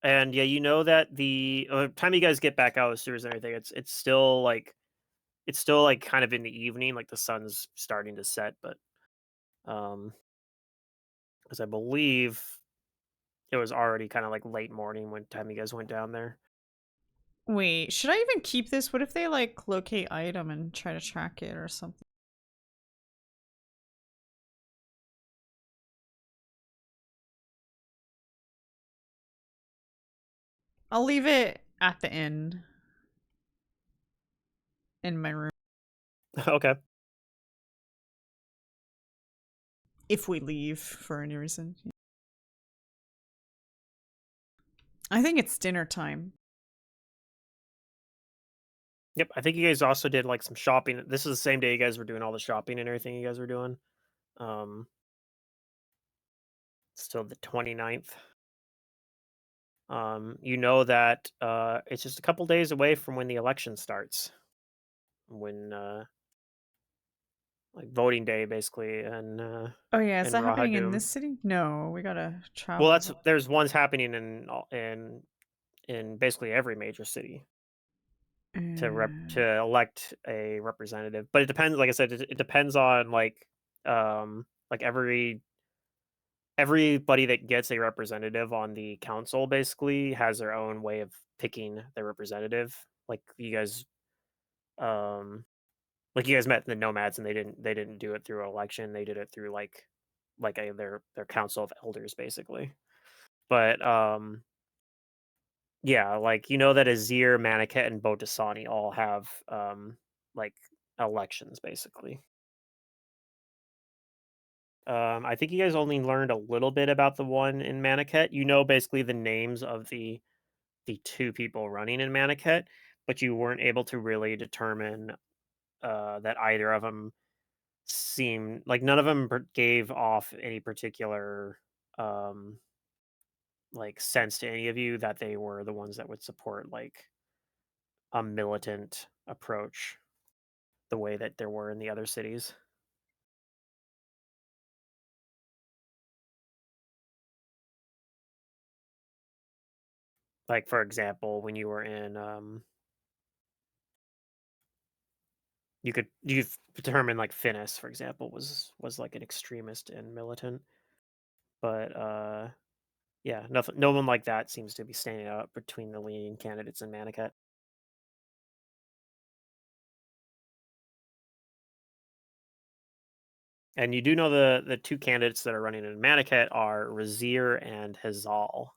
[SPEAKER 1] And yeah, you know that the time you guys get back out of the sewers and everything, it's still like kind of in the evening, like the sun's starting to set, but um, because I believe it was already kind of like late morning when time you guys went down there.
[SPEAKER 2] Wait, should I even keep this? What if they like locate item and try to track it or something? I'll leave it at the inn in my room
[SPEAKER 1] Okay.
[SPEAKER 2] if we leave for any reason. I think it's dinner time.
[SPEAKER 1] Yep. I think you guys also did like some shopping. This is the same day you guys were doing all the shopping and everything you guys were doing. Um, Still the 29th. You know that it's just a couple days away from when the election starts. When like voting day basically
[SPEAKER 2] Oh yeah, is
[SPEAKER 1] in
[SPEAKER 2] that happening in
[SPEAKER 1] Rahadum.
[SPEAKER 2] this city? No, we gotta
[SPEAKER 1] Well,
[SPEAKER 2] travel.
[SPEAKER 1] there's ones happening in basically every major city to
[SPEAKER 2] Uh,
[SPEAKER 1] elect a representative. But it depends. Like I said, it depends on like everybody that gets a representative on the council basically has their own way of picking their representative. Um like you guys met the nomads and they didn't do it through an election. They did it through their council of elders basically. But yeah, like you know that Azir, Maniket, and Botasani all have like elections basically. I think you guys only learned a little bit about the one in Maniket. You know basically the names of the two people running in Maniket, but you weren't able to really determine that either of them seemed like none of them gave off any particular um like sense to any of you that they were the ones that would support like a militant approach the way that there were in the other cities. Like for example, when you were in you've determined like Finnis, for example, was like an extremist and militant. But yeah, nothing no one like that seems to be standing out between the leading candidates in Maniket. And you do know the two candidates that are running in Maniket are Razir and Hazal.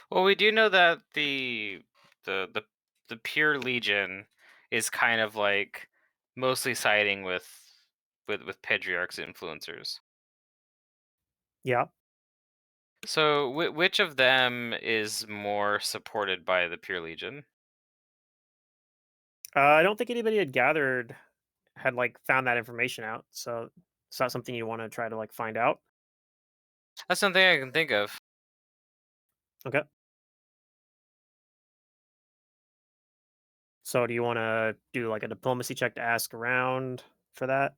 [SPEAKER 3] Well, we do know that the the pure legion is kind of like mostly siding with Pedriarch's influencers.
[SPEAKER 1] Yeah.
[SPEAKER 3] So which of them is more supported by the pure legion?
[SPEAKER 1] I don't think anybody had like found that information out, so it's not something you want to try to like find out.
[SPEAKER 3] That's something I can think of.
[SPEAKER 1] Okay. So do you want to do like a diplomacy check to ask around for that?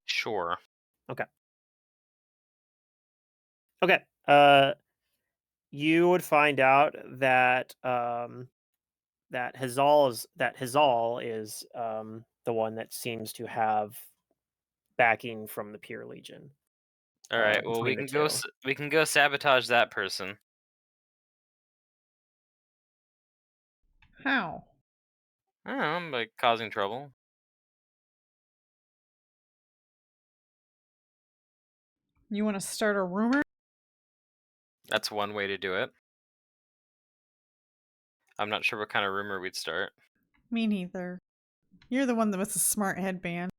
[SPEAKER 3] Sure.
[SPEAKER 1] Okay. Okay. You would find out that Hazal is the one that seems to have backing from the Pure Legion
[SPEAKER 3] All right. Well,
[SPEAKER 1] between the two.
[SPEAKER 3] we can go sabotage that person.
[SPEAKER 2] How?
[SPEAKER 3] I don't know, by causing trouble.
[SPEAKER 2] You want to start a rumor?
[SPEAKER 3] That's one way to do it. I'm not sure what kind of rumor we'd start.
[SPEAKER 2] Me neither. You're the one that was the smart headband.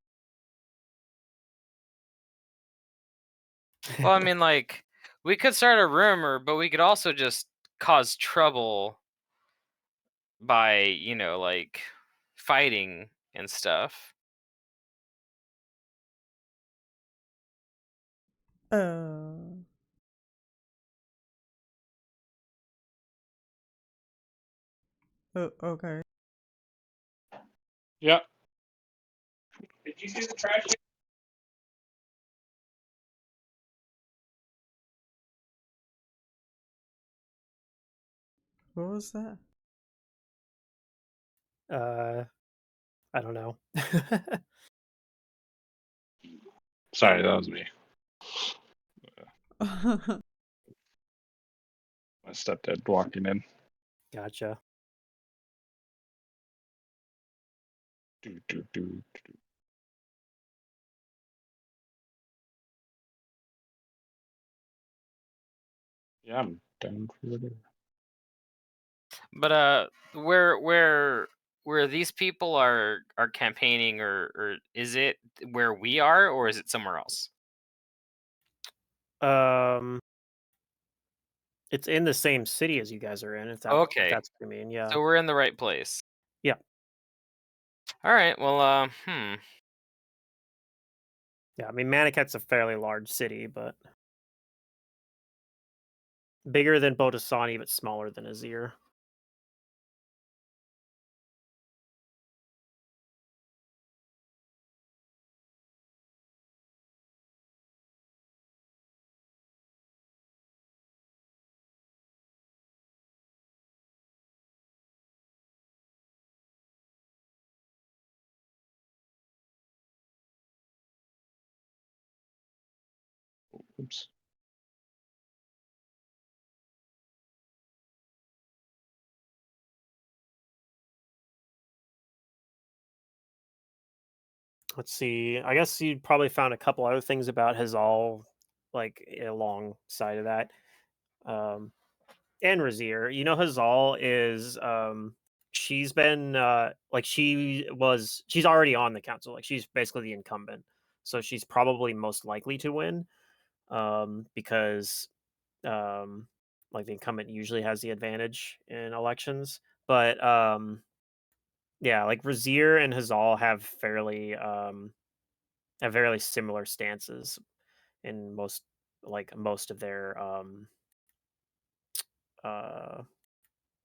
[SPEAKER 3] Well, I mean, like, we could start a rumor, but we could also just cause trouble by, like, fighting and stuff.
[SPEAKER 2] Oh, okay.
[SPEAKER 5] Yeah. Did you see the trash?
[SPEAKER 2] What was that?
[SPEAKER 1] I don't know.
[SPEAKER 5] Sorry, that was me. My stepdad walking in.
[SPEAKER 1] Gotcha.
[SPEAKER 5] Do. Yeah, I'm down for whatever.
[SPEAKER 3] But where these people are campaigning, or is it where we are, or is it somewhere else?
[SPEAKER 1] It's in the same city as you guys are in. If
[SPEAKER 3] Okay,
[SPEAKER 1] that's what you mean, yeah,
[SPEAKER 3] so we're in the right place.
[SPEAKER 1] yeah,
[SPEAKER 3] All right. Well,
[SPEAKER 1] yeah. I mean, Maniket's a fairly large city, but bigger than Botasani, but smaller than Azir.
[SPEAKER 5] Oops.
[SPEAKER 1] Let's see. I guess you probably found a couple other things about Hazal, like alongside of that. And Razir. You know, Hazal is she's been like she's already on the council. Like she's basically the incumbent. So she's probably most likely to win. Because like the incumbent usually has the advantage in elections. But yeah, like Razir and Hazal have fairly similar stances in most of their uh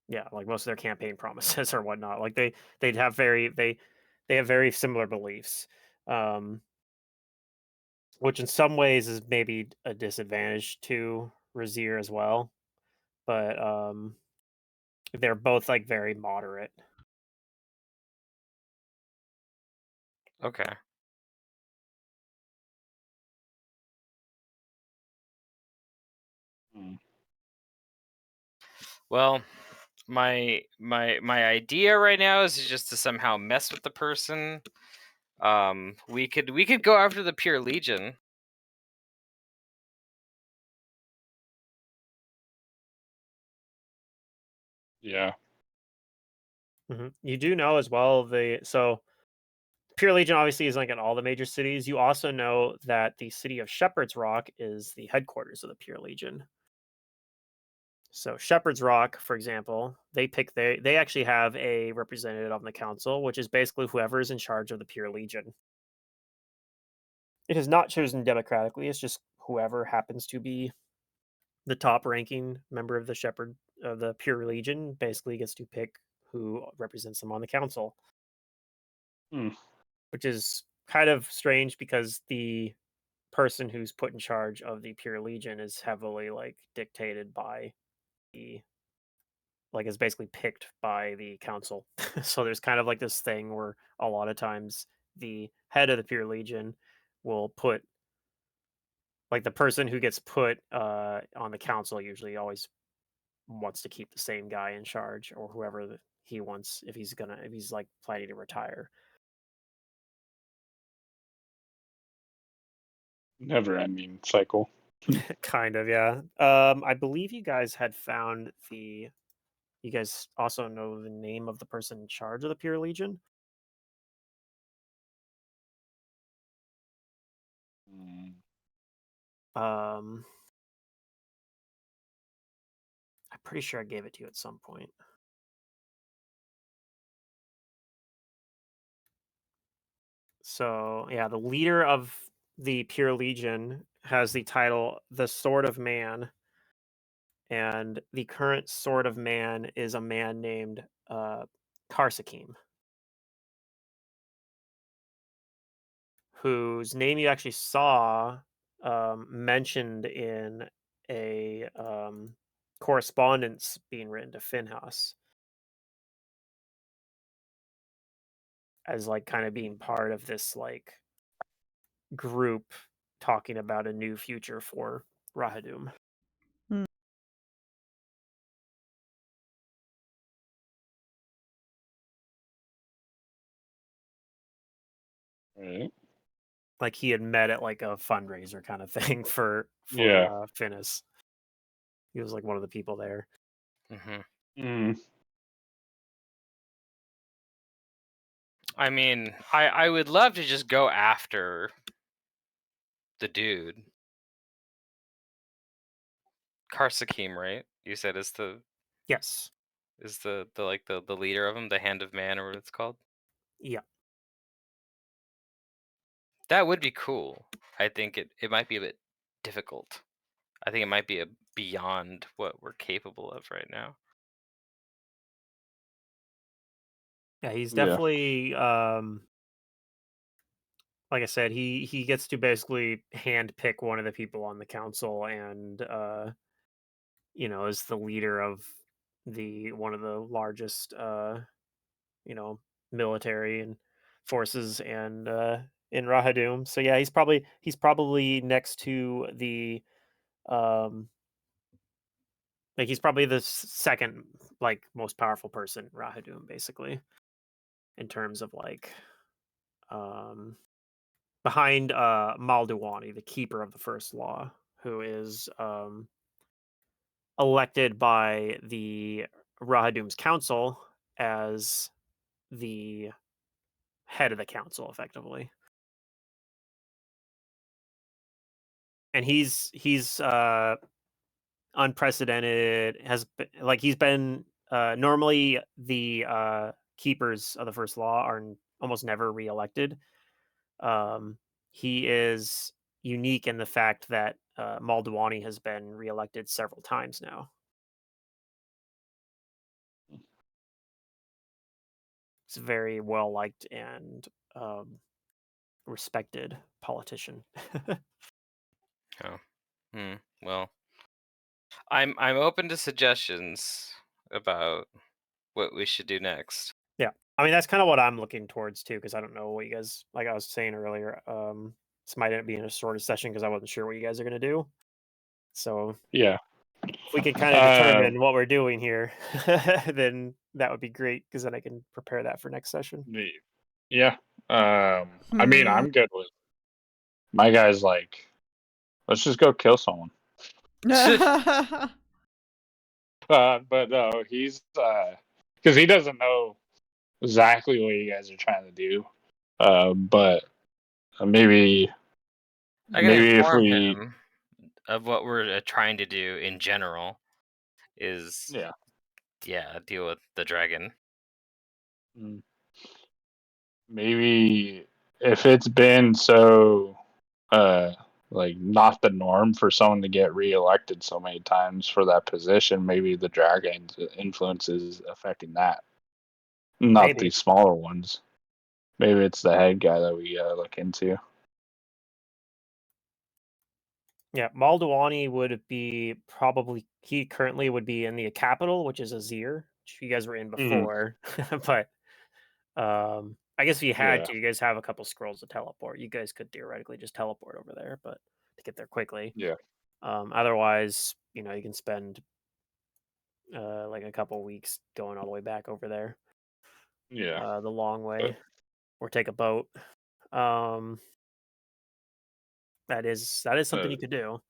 [SPEAKER 1] yeah, like most of their campaign promises or whatnot. Like they'd have they have very similar beliefs. Um which in some ways is maybe a disadvantage to Razir as well. But they're both like very moderate.
[SPEAKER 3] okay.
[SPEAKER 5] Hmm.
[SPEAKER 3] Well, my idea right now is just to somehow mess with the person. We could go after the Pure Legion.
[SPEAKER 5] Yeah.
[SPEAKER 1] You do know as well so Pure Legion obviously is like in all the major cities. You also know that the city of Shepherd's Rock is the headquarters of the Pure Legion. So Shepherd's Rock, for example, they actually have a representative on the council, which is basically whoever is in charge of the Pure Legion. It is not chosen democratically. It's just whoever happens to be the top ranking member of the Pure Legion basically gets to pick who represents them on the council. Which is kind of strange because the person who's put in charge of the Pure Legion is heavily like dictated by is basically picked by the council. So there's kind of like this thing where a lot of times the head of the Pure Legion will put the person who gets put on the council usually always wants to keep the same guy in charge or whoever he wants if he's like planning to retire.
[SPEAKER 5] Never ending cycle.
[SPEAKER 1] Kind of, yeah. I believe you guys had found you guys also know the name of the person in charge of the Pure Legion? I'm pretty sure I gave it to you at some point. So, yeah, the leader of the Pure Legion has the title the Sword of Man, and the current Sword of Man is a man named Karsakim, whose name you actually saw mentioned in a correspondence being written to Finhas as like kind of being part of this like group talking about a new future for Rahadum.
[SPEAKER 5] Right.
[SPEAKER 1] Like he had met at like a fundraiser kind of thing for Finnis. He was like one of the people there.
[SPEAKER 3] I mean, I would love to just go after the dude. Karsakim, right? You said is the
[SPEAKER 1] Yes.
[SPEAKER 3] Is the leader of them, the Hand of Man, or what it's called?
[SPEAKER 1] Yeah.
[SPEAKER 3] That would be cool. I think it might be a bit difficult. I think it might be beyond what we're capable of right now.
[SPEAKER 1] Yeah, he's definitely like I said, he gets to basically hand pick one of the people on the council and is the leader of one of the largest military and forces and in Rahadum. So yeah, he's probably next to the he's probably the second like most powerful person in Rahadum basically in terms of like behind Maldawani, the keeper of the first law, who is elected by the Rahadum's council as the head of the council effectively. And he's unprecedented, he's been normally the keepers of the first law are almost never reelected. He is unique in the fact that Maldawani has been reelected several times now. He's a very well liked and respected politician.
[SPEAKER 3] Well, I'm open to suggestions about what we should do next.
[SPEAKER 1] Yeah, I mean that's kind of what I'm looking towards too, because I don't know what you guys, like I was saying earlier, this might end up being a shorter session because I wasn't sure what you guys are gonna do. So
[SPEAKER 5] yeah,
[SPEAKER 1] if we can kind of determine what we're doing here, then that would be great because then I can prepare that for next session.
[SPEAKER 5] Yeah. I mean, I'm good with. My guy's like, let's just go kill someone. But no, he's because he doesn't know exactly what you guys are trying to do. But maybe
[SPEAKER 3] I can
[SPEAKER 5] if
[SPEAKER 3] inform
[SPEAKER 5] we
[SPEAKER 3] him of what we're trying to do in general. Is deal with the dragon.
[SPEAKER 5] Maybe if it's been so like not the norm for someone to get reelected so many times for that position, maybe the dragon's influence is affecting that, not
[SPEAKER 1] Maybe.
[SPEAKER 5] these smaller ones. Maybe it's the head guy that we look into.
[SPEAKER 1] Yeah, Maldawani would be probably he currently would be in the capital, which is Azir, which you guys were in before. But I guess if you had
[SPEAKER 5] Yeah.
[SPEAKER 1] to, you guys have a couple scrolls to teleport. You guys could theoretically just teleport over there, but to get there quickly.
[SPEAKER 5] Yeah.
[SPEAKER 1] Otherwise, you can spend like a couple weeks going all the way back over there.
[SPEAKER 5] Yeah.
[SPEAKER 1] The long way, or take a boat. That is something you could do.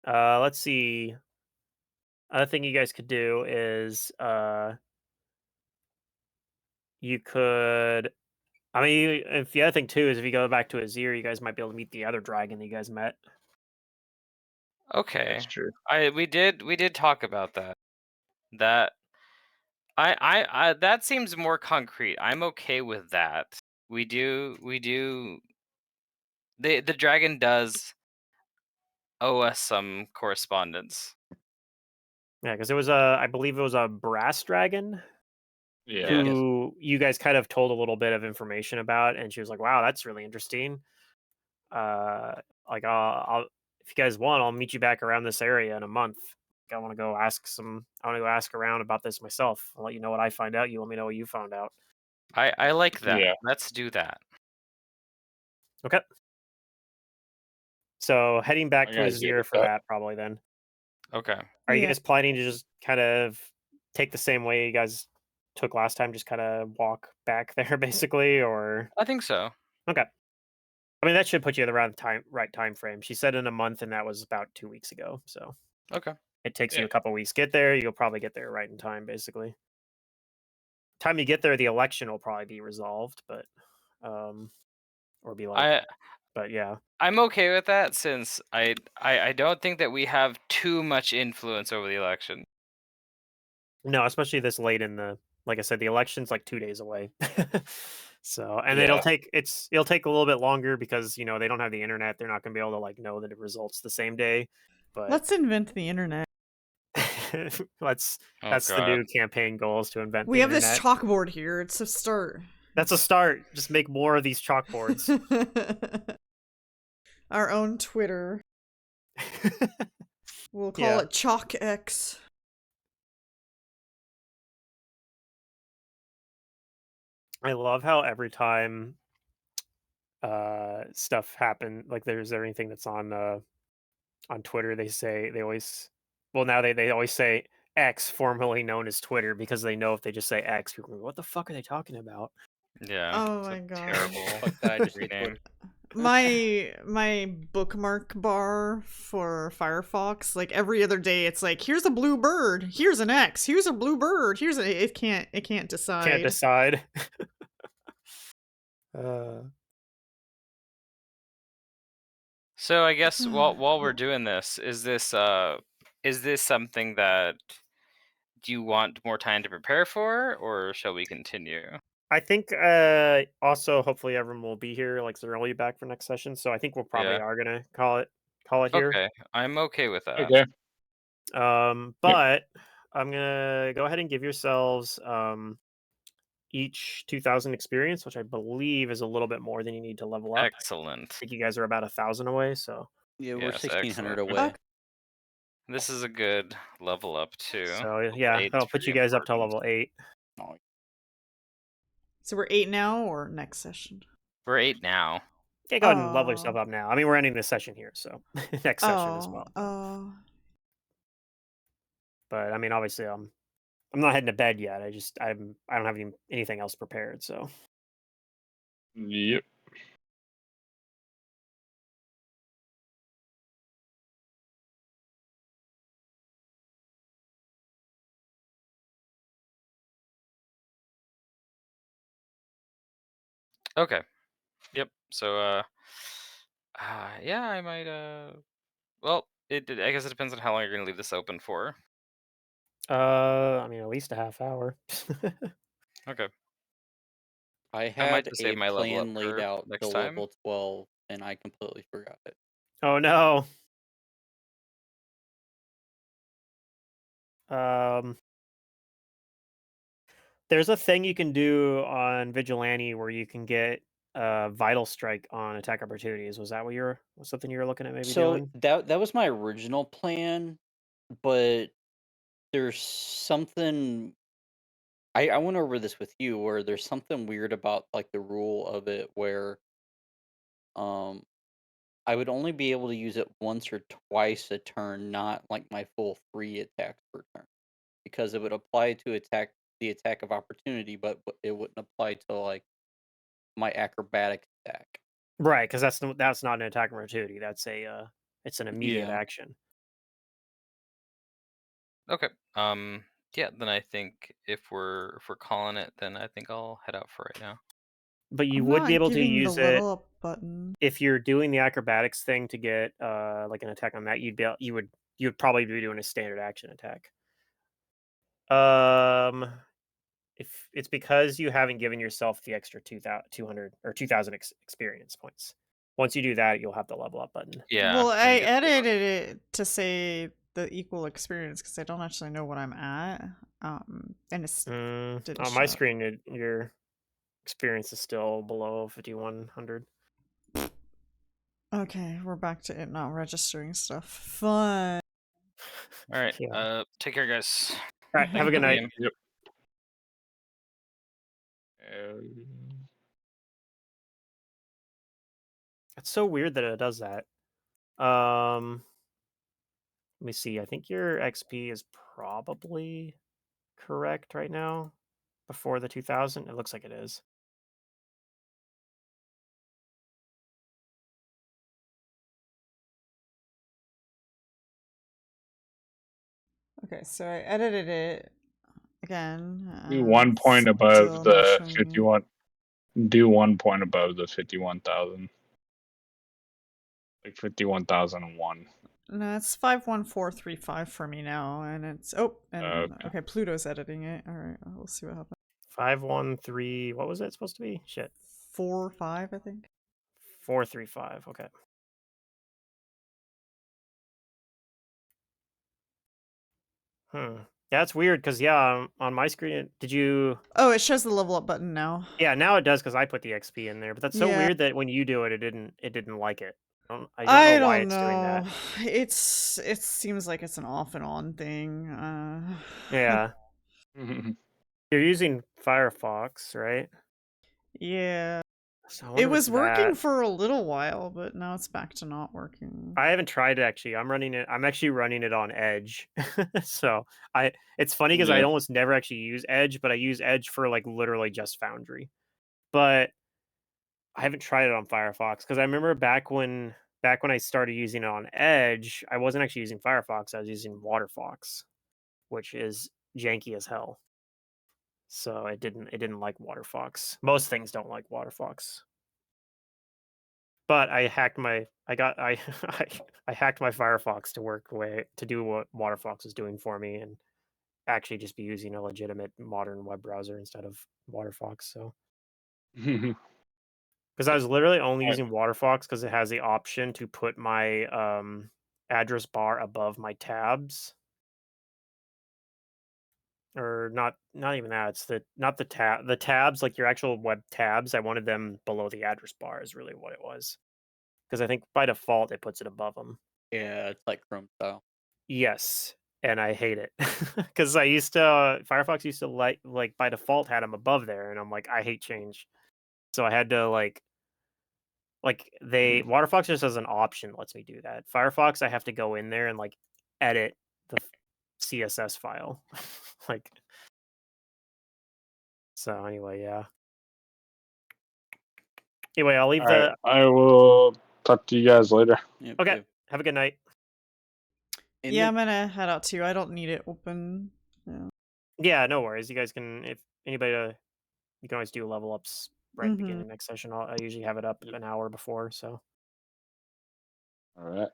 [SPEAKER 1] Let's see. Other thing you guys could do is you could. I mean, if the other thing too is if you go back to Azir, you guys might be able to meet the other dragon that you guys met.
[SPEAKER 3] Okay,
[SPEAKER 5] That's true.
[SPEAKER 3] we did talk about that. That I that seems more concrete. I'm okay with that. We do. The dragon does owe us some correspondence.
[SPEAKER 1] Yeah, because it was I believe it was a brass dragon
[SPEAKER 5] Yeah.
[SPEAKER 1] who you guys kind of told a little bit of information about, and she was like, "Wow, that's really interesting." Like I'll if you guys want, I'll meet you back around this area in a month. I want to go ask around about this myself. I'll let you know what I find out. You let me know what you found out.
[SPEAKER 3] I like that.
[SPEAKER 5] Yeah.
[SPEAKER 3] Let's do that.
[SPEAKER 1] Okay. So heading back
[SPEAKER 5] My
[SPEAKER 1] to
[SPEAKER 5] guy's good
[SPEAKER 1] Azir
[SPEAKER 5] with
[SPEAKER 1] for
[SPEAKER 5] that.
[SPEAKER 1] that probably then.
[SPEAKER 3] Okay.
[SPEAKER 1] Are you
[SPEAKER 2] Yeah.
[SPEAKER 1] guys planning to just kind of take the same way you guys took last time, just kind of walk back there basically, or
[SPEAKER 3] I think so.
[SPEAKER 1] okay. I mean that should put you at around the right time frame. She said in a month, and that was about 2 weeks ago. So
[SPEAKER 3] Okay.
[SPEAKER 1] it takes you
[SPEAKER 5] Yeah.
[SPEAKER 1] a couple weeks to get there. You'll probably get there right in time, basically. Time you get there, the election will probably be resolved, but or be like, but yeah.
[SPEAKER 3] I'm okay with that since I don't think that we have too much influence over the election.
[SPEAKER 1] No, especially this late in the, like I said, the election's like 2 days away. So, and
[SPEAKER 5] Yeah.
[SPEAKER 1] it'll take a little bit longer because they don't have the internet. They're not going to be able to like know the results the same day. But
[SPEAKER 2] Let's invent the internet.
[SPEAKER 1] that's
[SPEAKER 3] Oh,
[SPEAKER 1] the
[SPEAKER 3] God.
[SPEAKER 1] new campaign goal is to invent
[SPEAKER 2] We
[SPEAKER 1] the
[SPEAKER 2] have
[SPEAKER 1] internet.
[SPEAKER 2] this chalkboard here. It's a start.
[SPEAKER 1] That's a start. Just make more of these chalkboards.
[SPEAKER 2] Our own Twitter. We'll call it ChalkX.
[SPEAKER 1] I love how every time stuff happen, like there's anything that's on Twitter, they always now they always say X, formerly known as Twitter, because they know if they just say X, people are like, what the fuck are they talking about?
[SPEAKER 3] Yeah.
[SPEAKER 2] Oh
[SPEAKER 3] it's a
[SPEAKER 2] my God.
[SPEAKER 3] Terrible.
[SPEAKER 4] Fuck that, I just say
[SPEAKER 3] rename.
[SPEAKER 4] Twitter.
[SPEAKER 2] My bookmark bar for Firefox, like every other day, it's like, here's a blue bird, here's an X, here's a blue bird, it can't decide.
[SPEAKER 1] Can't decide. uh,
[SPEAKER 3] So I guess while we're doing this, is this something that do you want more time to prepare for, or shall we continue?
[SPEAKER 1] I think also hopefully everyone will be here, like they're only back for next session, so I think we'll probably are gonna call it here.
[SPEAKER 3] Okay, I'm okay with that.
[SPEAKER 5] Okay.
[SPEAKER 1] But I'm gonna go ahead and give yourselves each 2,000 experience, which I believe is a little bit more than you need to level up.
[SPEAKER 3] Excellent.
[SPEAKER 1] I think you guys are about 1,000 away, so
[SPEAKER 4] Yeah, we're
[SPEAKER 3] Yes,
[SPEAKER 4] 1,600
[SPEAKER 3] excellent.
[SPEAKER 4] away.
[SPEAKER 3] This is a good level up too.
[SPEAKER 1] so yeah,
[SPEAKER 3] Eight's
[SPEAKER 1] that'll put you
[SPEAKER 3] pretty
[SPEAKER 1] guys up to
[SPEAKER 3] important.
[SPEAKER 1] level 8.
[SPEAKER 4] Oh,
[SPEAKER 2] So we're 8 now or next session?
[SPEAKER 3] We're 8 now.
[SPEAKER 1] Yeah, go ahead and level yourself up now. I mean, we're ending this session here, so next session as well.
[SPEAKER 2] Oh.
[SPEAKER 1] But I mean, obviously, I'm not heading to bed yet. I don't have anything else prepared. So
[SPEAKER 5] Yep.
[SPEAKER 3] Okay. Yep. So yeah, I might well, I guess it depends on how long you're gonna leave this open for.
[SPEAKER 1] I mean, at least a half hour.
[SPEAKER 3] Okay.
[SPEAKER 4] I
[SPEAKER 3] I might
[SPEAKER 4] had
[SPEAKER 3] just save
[SPEAKER 4] a
[SPEAKER 3] my level up
[SPEAKER 4] plan laid
[SPEAKER 3] for
[SPEAKER 4] out
[SPEAKER 3] next
[SPEAKER 4] till
[SPEAKER 3] time.
[SPEAKER 4] level 12, and I completely forgot it.
[SPEAKER 1] Oh no. Um, there's a thing you can do on Vigilante where you can get Vital Strike on attack opportunities. Was that was something you were looking at maybe
[SPEAKER 4] So
[SPEAKER 1] doing?
[SPEAKER 4] that was my original plan, but there's something I went over this with you where there's something weird about like the rule of it where um I would only be able to use it once or twice a turn, not like my full 3 attacks per turn. Because it would apply to the attack of opportunity, but it wouldn't apply to like my acrobatic attack.
[SPEAKER 1] Right, because that's not an attack opportunity. That's it's an immediate
[SPEAKER 4] Yeah.
[SPEAKER 1] action.
[SPEAKER 3] Okay. Yeah, then I think if we're calling it, then I think I'll head out for right now.
[SPEAKER 1] But you
[SPEAKER 2] I'm
[SPEAKER 1] would be
[SPEAKER 2] not
[SPEAKER 1] able to
[SPEAKER 2] getting the
[SPEAKER 1] use it
[SPEAKER 2] level up button.
[SPEAKER 1] if you're doing the acrobatics thing to get like an attack on that. You would probably be doing a standard action attack. Um, if it's because you haven't given yourself the extra 200 or 2,000 experience points. Once you do that, you'll have the level up button.
[SPEAKER 3] Yeah.
[SPEAKER 2] Well,
[SPEAKER 3] then
[SPEAKER 2] I
[SPEAKER 3] you get the
[SPEAKER 2] edited it to say the equal experience because I don't actually know what I'm at. And it's didn't
[SPEAKER 1] On my
[SPEAKER 2] show.
[SPEAKER 1] screen, your experience is still below 5,100.
[SPEAKER 2] Okay, we're back to it not registering stuff. Fun.
[SPEAKER 3] All right.
[SPEAKER 1] Yeah.
[SPEAKER 3] Take care, guys.
[SPEAKER 1] All right. Have a good
[SPEAKER 3] Have a
[SPEAKER 1] night.
[SPEAKER 3] game.
[SPEAKER 5] Yep.
[SPEAKER 1] It's so weird that it does that. Let me see. I think your XP is probably correct right now. Before the 2,000, it looks like it is.
[SPEAKER 2] Okay, so I edited it again.
[SPEAKER 5] Do 1 point above
[SPEAKER 2] Still not
[SPEAKER 5] the
[SPEAKER 2] showing me.
[SPEAKER 5] 51. Do 1 point above the 51,000. Like 51,001.
[SPEAKER 2] No, it's 51435 for me now, and it's and
[SPEAKER 5] Okay.
[SPEAKER 2] okay, Pluto's editing it. All right, we'll see what happens.
[SPEAKER 1] 513. What was it supposed to be? Shit.
[SPEAKER 2] 45, I think.
[SPEAKER 1] 435. Okay. That's weird because yeah, on my screen, did you?
[SPEAKER 2] Oh, it shows the level up button now.
[SPEAKER 1] Yeah, now it does because I put the XP in there. But that's so
[SPEAKER 2] Yeah.
[SPEAKER 1] weird that when you do it, it didn't like it. I don't know why it's doing that.
[SPEAKER 2] It seems like it's an off and on thing.
[SPEAKER 1] Yeah. You're using Firefox, right?
[SPEAKER 2] Yeah.
[SPEAKER 1] So I wonder
[SPEAKER 2] It
[SPEAKER 1] if
[SPEAKER 2] was
[SPEAKER 1] it's
[SPEAKER 2] working
[SPEAKER 1] that.
[SPEAKER 2] for a little while, but now it's back to not working.
[SPEAKER 1] I haven't tried it actually. I'm actually running it on Edge. So it's funny because I
[SPEAKER 5] Yeah.
[SPEAKER 1] almost never actually use Edge, but I use Edge for like literally just Foundry. But I haven't tried it on Firefox because I remember back when I started using it on Edge, I wasn't actually using Firefox. I was using WaterFox, which is janky as hell. So it didn't like WaterFox. Most things don't like WaterFox. But I hacked my I hacked my Firefox to work to do what WaterFox was doing for me and actually just be using a legitimate modern web browser instead of WaterFox. So because I was literally only
[SPEAKER 5] Alright.
[SPEAKER 1] using WaterFox because it has the option to put my address bar above my tabs. Or not even that. It's not the tabs, like your actual web tabs. I wanted them below the address bar is really what it was. Because I think by default it puts it above them.
[SPEAKER 4] Yeah, it's like Chrome style.
[SPEAKER 1] Yes, and I hate it because I used to Firefox used to like by default had them above there, and I'm like I hate change, so I had to WaterFox just as an option lets me do that. Firefox I have to go in there and like edit the CSS file. Like, so anyway, yeah. Anyway, I'll leave
[SPEAKER 5] All right, I will talk to you guys later.
[SPEAKER 4] Yep,
[SPEAKER 1] Okay,
[SPEAKER 4] yep.
[SPEAKER 1] have a good night.
[SPEAKER 4] In
[SPEAKER 2] Yeah,
[SPEAKER 4] the-
[SPEAKER 2] I'm gonna head out too. I don't need it open. Yeah.
[SPEAKER 1] Yeah, no worries. You guys can, if anybody, you can always do level ups right at the
[SPEAKER 2] Mhm.
[SPEAKER 1] beginning of next session. I usually have it up an hour before, so.
[SPEAKER 5] All right.